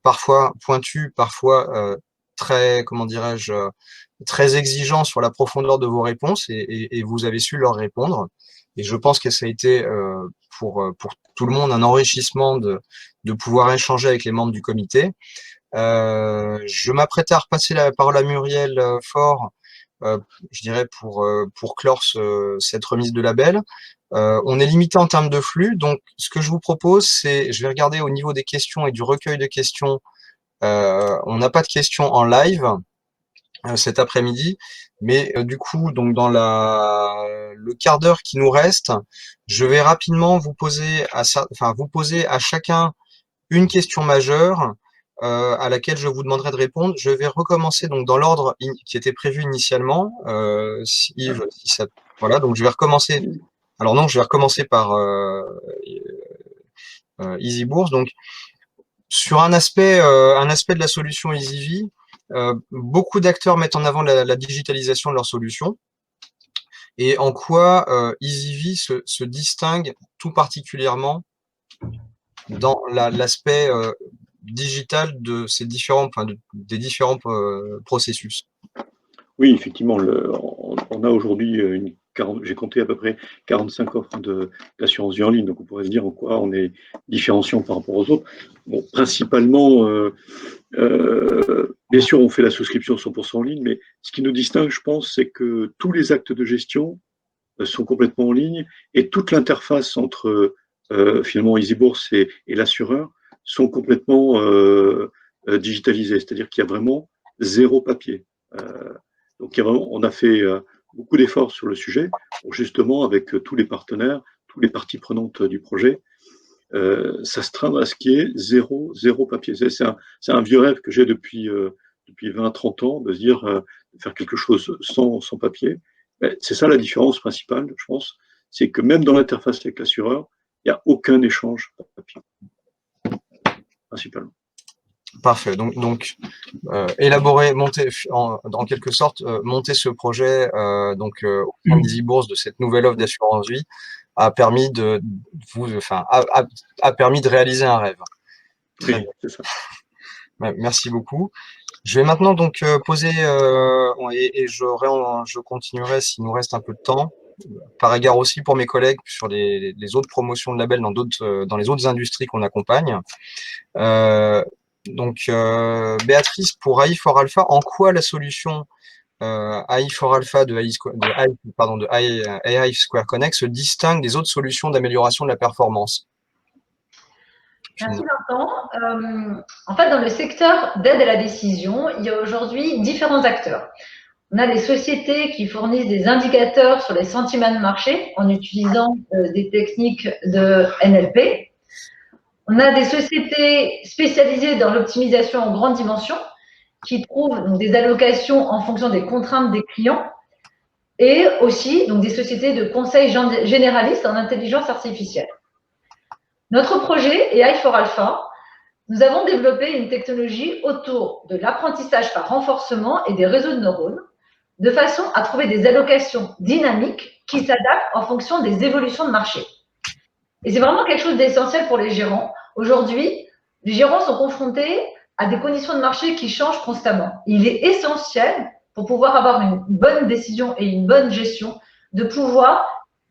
parfois pointus, parfois très, comment dirais-je, très exigeants sur la profondeur de vos réponses et vous avez su leur répondre. Et je pense que ça a été pour tout le monde un enrichissement de pouvoir échanger avec les membres du comité. Je m'apprêtais à repasser la parole à Muriel Faure je dirais, pour clore cette remise de label. On est limité en termes de flux, donc ce que je vous propose, c'est, je vais regarder au niveau des questions et du recueil de questions. On n'a pas de questions en live cet après-midi, mais du coup, donc dans le quart d'heure qui nous reste, je vais rapidement vous poser à chacun une question majeure à laquelle je vous demanderai de répondre. Je vais recommencer donc dans l'ordre qui était prévu initialement. Yves, voilà, donc je vais recommencer. Alors non, je vais recommencer par EasyBourse. Donc sur un aspect de la solution EasyV, beaucoup d'acteurs mettent en avant la digitalisation de leur solution. Et en quoi EasyV se distingue tout particulièrement dans l'aspect digital de ces différents, des différents processus. Oui, effectivement, on a aujourd'hui j'ai compté à peu près 45 offres d'assurance vie en ligne, donc on pourrait se dire en quoi on est différenciant par rapport aux autres. Bon, principalement, bien sûr, on fait la souscription 100% en ligne, mais ce qui nous distingue, je pense, c'est que tous les actes de gestion sont complètement en ligne et toute l'interface entre finalement EasyBourse et l'assureur sont complètement digitalisées, c'est-à-dire qu'il y a vraiment zéro papier. Donc on a fait beaucoup d'efforts sur le sujet, pour justement avec tous les partenaires, toutes les parties prenantes du projet, s'astreindre à ce qui est zéro papier. C'est un vieux rêve que j'ai depuis 20-30 ans, de se dire de faire quelque chose sans papier. C'est ça la différence principale, je pense, c'est que même dans l'interface avec l'assureur, il n'y a aucun échange par papier, principalement. Parfait. Donc élaborer, monter, en quelque sorte, monter ce projet au sein d'EasyBourse de cette nouvelle offre d'assurance vie a permis de réaliser un rêve. Oui, c'est ça. Merci beaucoup. Je vais maintenant donc poser et je continuerai s'il nous reste un peu de temps. Par égard aussi pour mes collègues sur les autres promotions de labels dans les autres industries qu'on accompagne. Béatrice, pour AI4Alpha, en quoi la solution AI4Alpha de AI Square Connect se distingue des autres solutions d'amélioration de la performance? Merci Vincent. En fait, dans le secteur d'aide à la décision, il y a aujourd'hui différents acteurs. On a des sociétés qui fournissent des indicateurs sur les sentiments de marché en utilisant des techniques de NLP. On a des sociétés spécialisées dans l'optimisation en grande dimension qui trouvent donc, des allocations en fonction des contraintes des clients et aussi donc, des sociétés de conseil généralistes en intelligence artificielle. Notre projet AI4Alpha, nous avons développé une technologie autour de l'apprentissage par renforcement et des réseaux de neurones de façon à trouver des allocations dynamiques qui s'adaptent en fonction des évolutions de marché. Et c'est vraiment quelque chose d'essentiel pour les gérants. Aujourd'hui, les gérants sont confrontés à des conditions de marché qui changent constamment. Il est essentiel, pour pouvoir avoir une bonne décision et une bonne gestion, de pouvoir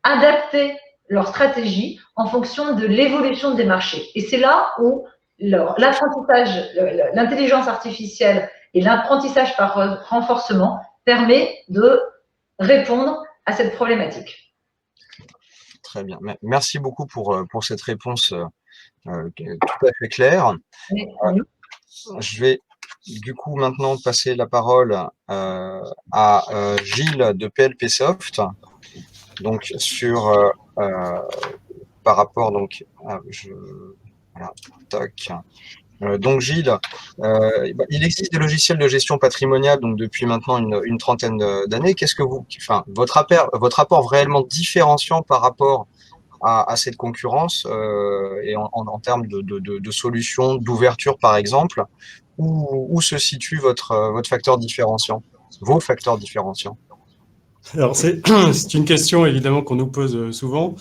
adapter leur stratégie en fonction de l'évolution des marchés. Et c'est là où l'apprentissage, l'intelligence artificielle et l'apprentissage par renforcement permet de répondre à cette problématique. Très bien. Merci beaucoup pour cette réponse tout à fait claire. Je vais du coup maintenant passer la parole à Gilles de PLP Soft. Donc par rapport donc donc Gilles, il existe des logiciels de gestion patrimoniale donc depuis maintenant une trentaine d'années. Qu'est-ce que votre apport réellement différenciant par rapport à cette concurrence et en termes de solutions, d'ouverture par exemple, où se situe votre facteur différenciant, vos facteurs différenciants? Alors c'est une question évidemment qu'on nous pose souvent.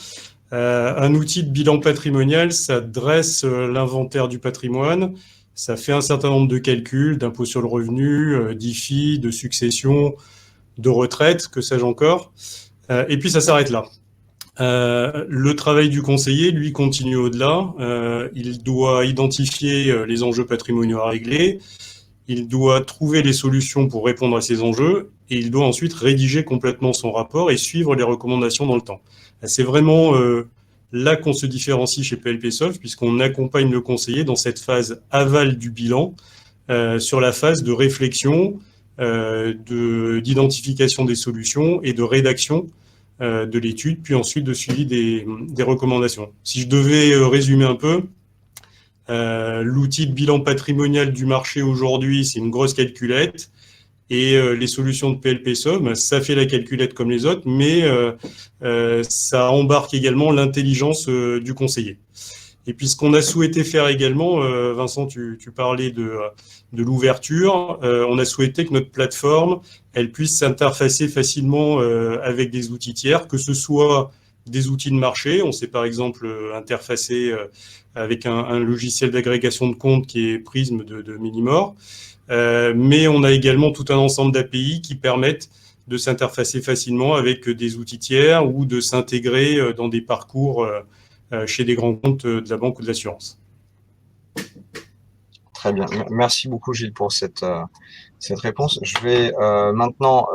Un outil de bilan patrimonial, ça dresse l'inventaire du patrimoine, ça fait un certain nombre de calculs d'impôt sur le revenu, d'IFI, de succession, de retraite, que sais-je encore, et puis ça s'arrête là. Le travail du conseiller, lui, continue au-delà. Il doit identifier les enjeux patrimoniaux à régler. il doit trouver les solutions pour répondre à ces enjeux et il doit ensuite rédiger complètement son rapport et suivre les recommandations dans le temps. C'est vraiment là qu'on se différencie chez PLPsoft, puisqu'on accompagne le conseiller dans cette phase aval du bilan, sur la phase de réflexion, d'identification des solutions et de rédaction de l'étude, puis ensuite de suivi des recommandations. Si je devais résumer un peu, l'outil de bilan patrimonial du marché aujourd'hui, c'est une grosse calculette, et les solutions de PLPsoft, ça fait la calculette comme les autres, mais ça embarque également l'intelligence du conseiller. Et puis ce qu'on a souhaité faire également, Vincent, tu parlais de l'ouverture, on a souhaité que notre plateforme, elle puisse s'interfacer facilement avec des outils tiers, que ce soit des outils de marché, on s'est par exemple interfacé avec un logiciel d'agrégation de comptes qui est Prism de Minimore, mais on a également tout un ensemble d'API qui permettent de s'interfacer facilement avec des outils tiers ou de s'intégrer dans des parcours chez des grands comptes de la banque ou de l'assurance. Très bien. Merci beaucoup, Gilles, pour cette réponse. Je vais maintenant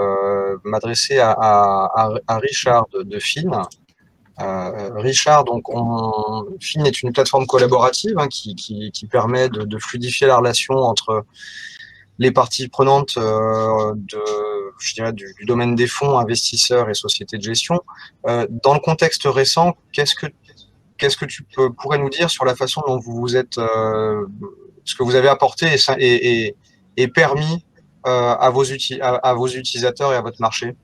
m'adresser à Richard de Fin. Richard, donc Fin est une plateforme collaborative qui permet de fluidifier la relation entre les parties prenantes je dirais, du domaine des fonds, investisseurs et sociétés de gestion. Dans le contexte récent, qu'est-ce que tu pourrais nous dire sur la façon dont vous vous êtes, ce que vous avez apporté et permis à vos utilisateurs et à votre marché?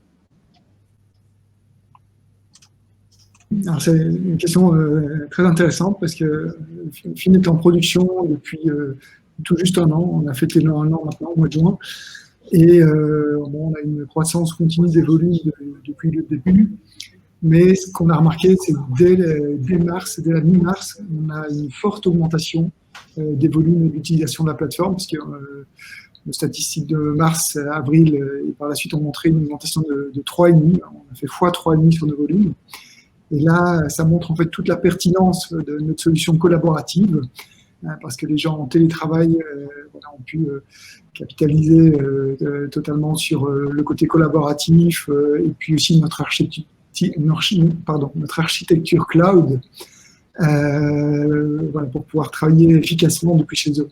C'est une question très intéressante parce que Fin est en production depuis tout juste un an. On a fêté un an maintenant, au mois de juin. Et on a une croissance continue des volumes depuis le début. Mais ce qu'on a remarqué, c'est que dès mars, dès la mi-mars, on a une forte augmentation des volumes d'utilisation de la plateforme, puisque les statistiques de mars, avril et par la suite ont montré une augmentation de 3,5. On a fait x3,5 sur nos volumes. Et là, ça montre en fait toute la pertinence de notre solution collaborative, parce que les gens en télétravail ont pu capitaliser totalement sur le côté collaboratif et puis aussi notre architecture cloud pour pouvoir travailler efficacement depuis chez eux.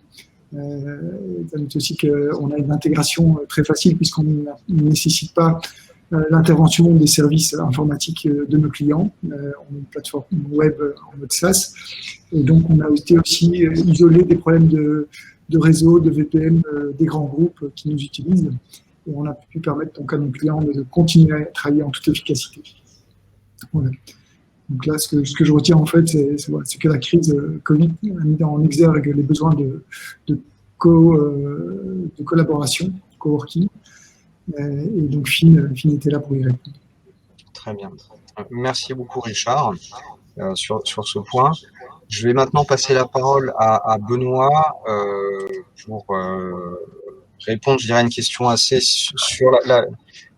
Ça montre aussi qu'on a une intégration très facile puisqu'on ne nécessite pas l'intervention des services informatiques de nos clients. On a une plateforme web en mode SaaS. Et donc, on a été aussi isolé des problèmes de réseau, de VPN des grands groupes qui nous utilisent. Et on a pu permettre donc à nos clients de continuer à travailler en toute efficacité. Voilà. Donc là, ce que je retiens en fait, c'est que la crise Covid a mis en exergue les besoins de collaboration, coworking. Et donc, Fin était là pour y répondre. Très bien. Merci beaucoup, Richard, sur ce point. Je vais maintenant passer la parole à Benoît pour répondre, je dirais, à une question assez sur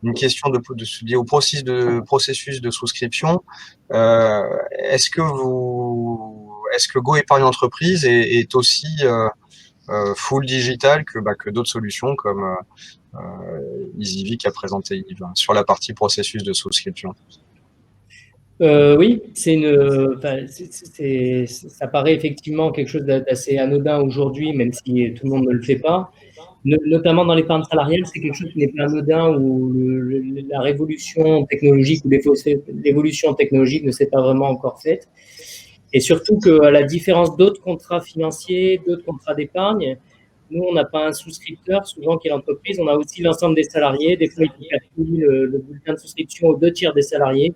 une question liée au processus de souscription. Est-ce que Go Épargne Entreprise est aussi full digital que d'autres solutions comme EasyV qu'a présenté Yves sur la partie processus de souscription? Oui, ça paraît effectivement quelque chose d'assez anodin aujourd'hui, même si tout le monde ne le fait pas. Notamment dans l'épargne salariale, c'est quelque chose qui n'est pas anodin, où la révolution technologique ou l'évolution technologique ne s'est pas vraiment encore faite. Et surtout qu'à la différence d'autres contrats financiers, d'autres contrats d'épargne, nous, on n'a pas un souscripteur, souvent qui est l'entreprise, on a aussi l'ensemble des salariés. Des fois, il calcule le bulletin de souscription aux 2/3 des salariés.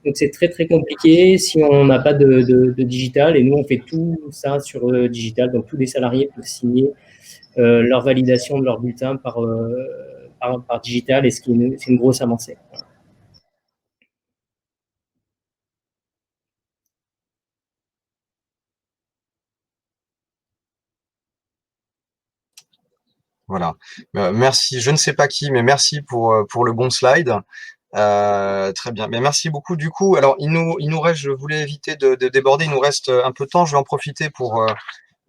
Donc, c'est très, très compliqué si on n'a pas de digital. Et nous, on fait tout ça sur digital. Donc, tous les salariés peuvent signer leur validation de leur bulletin par digital, et c'est une grosse avancée. Voilà. Merci. Je ne sais pas qui, mais merci pour le bon slide. Très bien. Mais merci beaucoup. Du coup, alors il nous reste, je voulais éviter de déborder, il nous reste un peu de temps. Je vais en profiter pour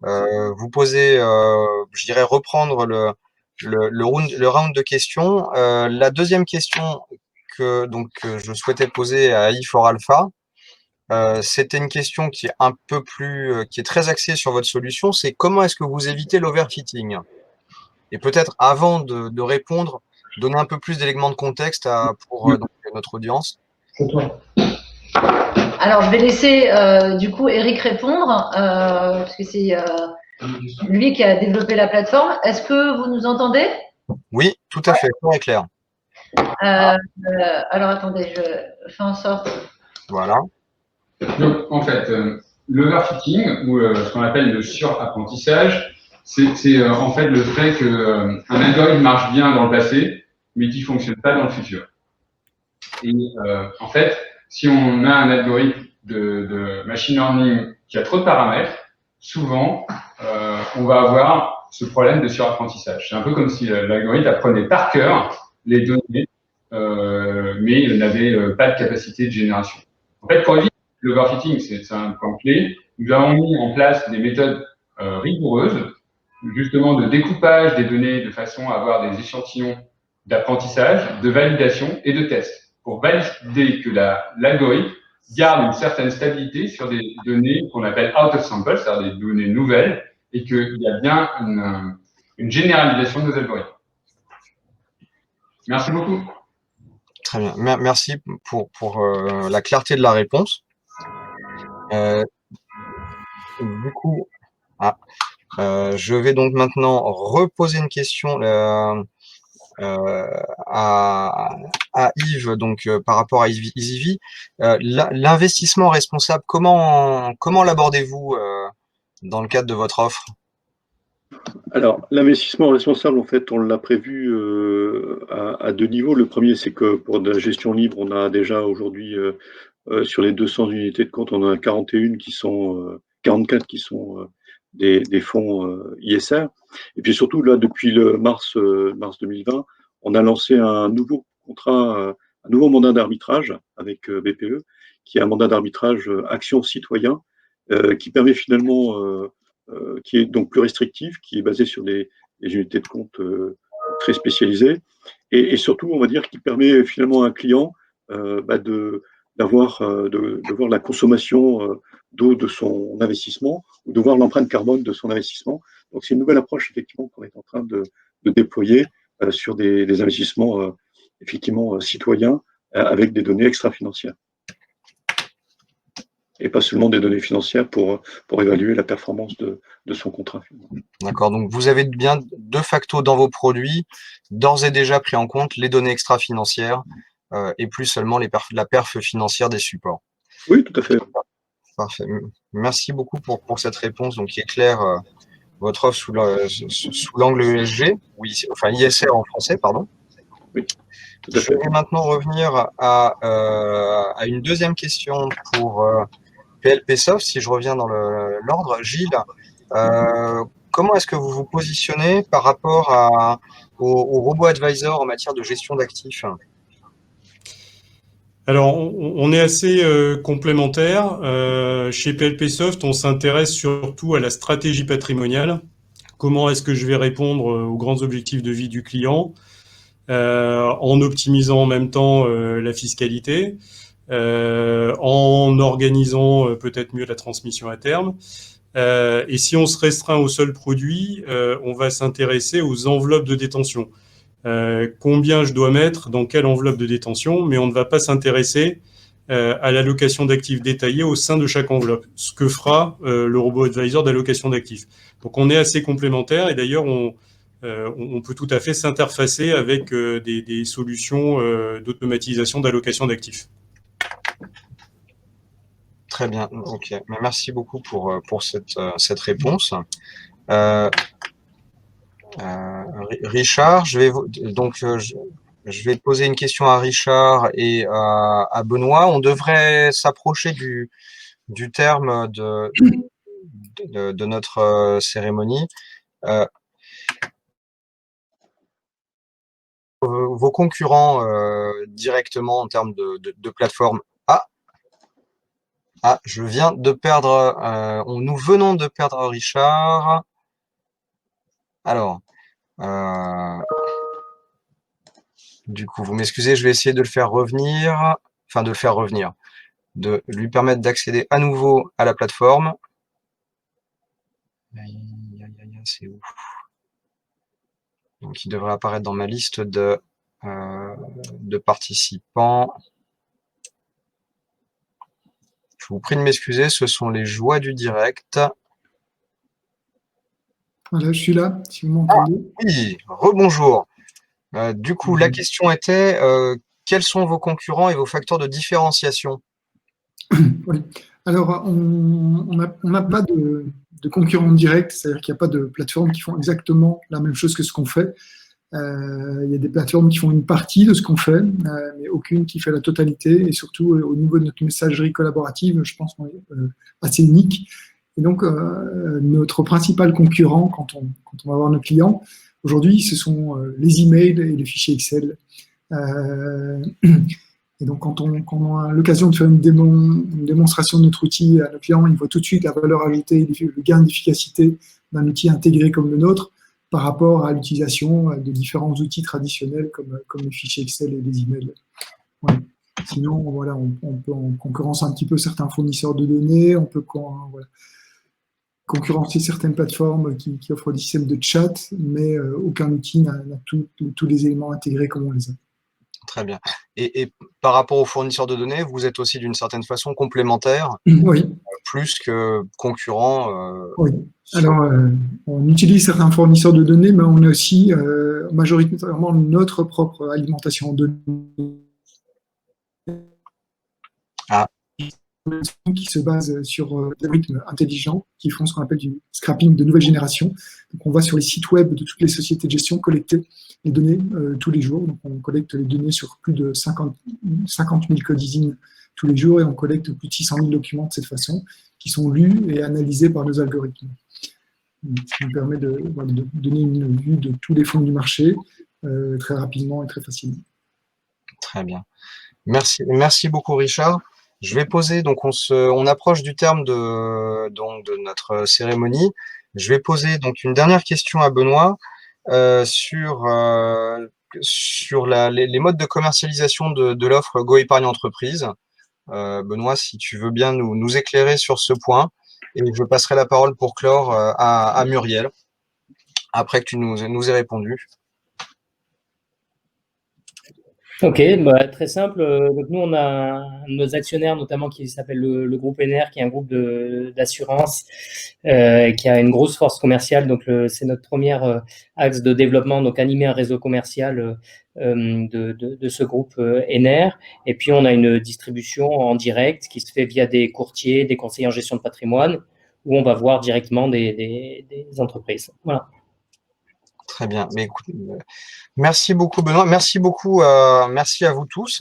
vous poser, je dirais, reprendre le round de questions. La deuxième question que je souhaitais poser à I4Alpha, c'était une question qui est qui est très axée sur votre solution, c'est comment est-ce que vous évitez l'overfitting? Et peut-être avant de répondre, donner un peu plus d'éléments de contexte pour notre audience. Alors, je vais laisser du coup Eric répondre, parce que c'est lui qui a développé la plateforme. Est-ce que vous nous entendez? Oui, tout à fait, clair et clair. Alors, attendez, je fais en sorte. Voilà. Donc, en fait, l'overfitting, ou ce qu'on appelle le surapprentissage, c'est en fait le fait qu'un algorithme marche bien dans le passé, mais qui ne fonctionne pas dans le futur. Et en fait, si on a un algorithme de machine learning qui a trop de paramètres, souvent, on va avoir ce problème de surapprentissage. C'est un peu comme si l'algorithme apprenait par cœur les données, mais il n'avait pas de capacité de génération. En fait, pour éviter l'overfitting, c'est un point clé. Nous avons mis en place des méthodes rigoureuses, justement de découpage des données de façon à avoir des échantillons d'apprentissage, de validation et de test, pour valider que l'algorithme garde une certaine stabilité sur des données qu'on appelle out of sample, c'est-à-dire des données nouvelles, et qu'il y a bien une généralisation de nos algorithmes. Merci beaucoup. Très bien. Merci pour la clarté de la réponse. Du coup, je vais donc maintenant reposer une question à Yves, donc par rapport à EasyV. L'investissement responsable, comment l'abordez-vous dans le cadre de votre offre? Alors, l'investissement responsable, en fait, on l'a prévu à deux niveaux. Le premier, c'est que pour de la gestion libre, on a déjà aujourd'hui, sur les 200 unités de compte, on en a 41 qui sont, 44 qui sont des fonds ISR. Et puis surtout, là, depuis le mars 2020, on a lancé un nouveau contrat, un nouveau mandat d'arbitrage avec BPE, qui est un mandat d'arbitrage action citoyen, qui permet finalement qui est donc plus restrictif, qui est basé sur des unités de compte très spécialisées, et surtout, on va dire, qui permet finalement à un client de voir la consommation d'eau de son investissement, ou de voir l'empreinte carbone de son investissement. Donc, c'est une nouvelle approche, effectivement, qu'on est en train de déployer sur des investissements, effectivement, citoyens, avec des données extra-financières. Et pas seulement des données financières pour évaluer la performance de son contrat. D'accord, donc vous avez bien de facto dans vos produits d'ores et déjà pris en compte les données extra-financières et plus seulement la perf financière des supports. Oui, tout à fait. Parfait. Merci beaucoup pour cette réponse donc, qui éclaire votre offre sous l'angle ESG, ou enfin ISR en français, pardon. Oui, tout à fait. Je vais maintenant revenir à une deuxième question pour PLPsoft, si je reviens dans l'ordre. Gilles, comment est-ce que vous vous positionnez par rapport au robot advisor en matière de gestion d'actifs? Alors, on est assez complémentaires. Chez PLPsoft, on s'intéresse surtout à la stratégie patrimoniale. Comment est-ce que je vais répondre aux grands objectifs de vie du client en optimisant en même temps la fiscalité, en organisant peut-être mieux la transmission à terme. Et si on se restreint au seul produit, on va s'intéresser aux enveloppes de détention. Combien je dois mettre dans quelle enveloppe de détention, mais on ne va pas s'intéresser à l'allocation d'actifs détaillée au sein de chaque enveloppe, ce que fera le robot advisor d'allocation d'actifs. Donc on est assez complémentaires, et d'ailleurs on peut tout à fait s'interfacer avec des solutions d'automatisation d'allocation d'actifs. Très bien, ok. Merci beaucoup pour cette réponse. Richard, je vais poser une question à Richard et à Benoît. On devrait s'approcher du terme de notre cérémonie. Vos concurrents directement en termes de plateforme. Je viens de perdre, nous venons de perdre Richard. Alors, Du coup, vous m'excusez, je vais essayer de le faire revenir, de lui permettre d'accéder à nouveau à la plateforme. C'est où? Donc, il devrait apparaître dans ma liste de participants. Je vous prie de m'excuser, ce sont les joies du direct. Voilà, je suis là, si vous m'entendez. Oui, rebonjour. Du coup, la question était, quels sont vos concurrents et vos facteurs de différenciation? Oui. Alors, on n'a pas de concurrents directs, c'est-à-dire qu'il n'y a pas de plateformes qui font exactement la même chose que ce qu'on fait. Il y a des plateformes qui font une partie de ce qu'on fait, mais aucune qui fait la totalité. Et surtout, au niveau de notre messagerie collaborative, je pense qu'on est assez unique. Et donc, notre principal concurrent, quand on va voir nos clients, aujourd'hui, ce sont les emails et les fichiers Excel. Et donc, quand on a l'occasion de faire une démonstration de notre outil à nos clients, ils voient tout de suite la valeur ajoutée, le gain d'efficacité d'un outil intégré comme le nôtre par rapport à l'utilisation de différents outils traditionnels comme les fichiers Excel et les emails. Ouais. Sinon, voilà, on peut en concurrence un petit peu certains fournisseurs de données, on peut concurrencer certaines plateformes qui offrent des systèmes de chat, mais aucun outil n'a tous les éléments intégrés comme on les a. Très bien. Et par rapport aux fournisseurs de données, vous êtes aussi d'une certaine façon complémentaire, oui. Plus que concurrent. Oui. Alors, on utilise certains fournisseurs de données, mais on a aussi majoritairement notre propre alimentation en données. Ah. Qui se base sur des algorithmes intelligents qui font ce qu'on appelle du scrapping de nouvelle génération. Donc, on va sur les sites web de toutes les sociétés de gestion collecter les données tous les jours. Donc, on collecte les données sur plus de 50 000 codes tous les jours et on collecte plus de 600 000 documents de cette façon qui sont lus et analysés par nos algorithmes. Ce qui nous permet de donner une vue de tous les fonds du marché très rapidement et très facilement. Très bien. Merci beaucoup Richard. Je vais poser, donc on approche du terme de notre cérémonie. Je vais poser donc une dernière question à Benoît sur les modes de commercialisation de l'offre Go Épargne Entreprise. Benoît, si tu veux bien nous éclairer sur ce point, et je passerai la parole pour clore à Muriel, après que tu nous aies répondu. Ok, bah, très simple. Donc nous, on a nos actionnaires notamment qui s'appelle le groupe NR, qui est un groupe d'assurance qui a une grosse force commerciale. Donc c'est notre premier axe de développement, donc animer un réseau commercial de ce groupe NR. Et puis on a une distribution en direct qui se fait via des courtiers, des conseillers en gestion de patrimoine, où on va voir directement des entreprises. Voilà. Très bien. Mais écoute, merci beaucoup Benoît. Merci beaucoup. Merci à vous tous.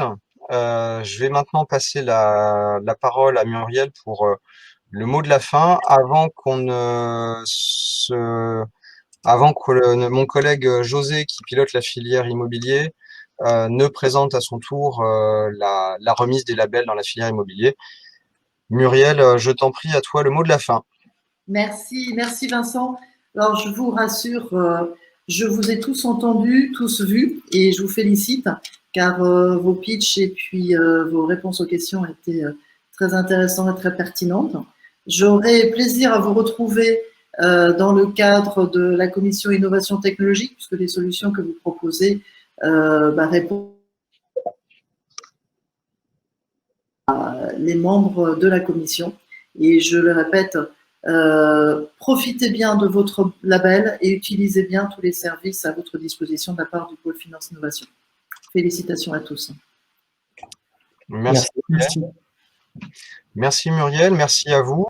Je vais maintenant passer la parole à Muriel pour le mot de la fin, avant que mon collègue José, qui pilote la filière immobilier, ne présente à son tour la remise des labels dans la filière immobilier. Muriel, je t'en prie, à toi le mot de la fin. Merci Vincent. Alors je vous rassure, je vous ai tous entendus, tous vus, et je vous félicite car vos pitchs et puis vos réponses aux questions étaient très intéressantes et très pertinentes. J'aurai plaisir à vous retrouver dans le cadre de la commission innovation technologique, puisque les solutions que vous proposez répondent à les membres de la commission. Et je le répète, profitez bien de votre label et utilisez bien tous les services à votre disposition de la part du pôle Finance Innovation. Félicitations à tous. Merci Muriel, merci à vous.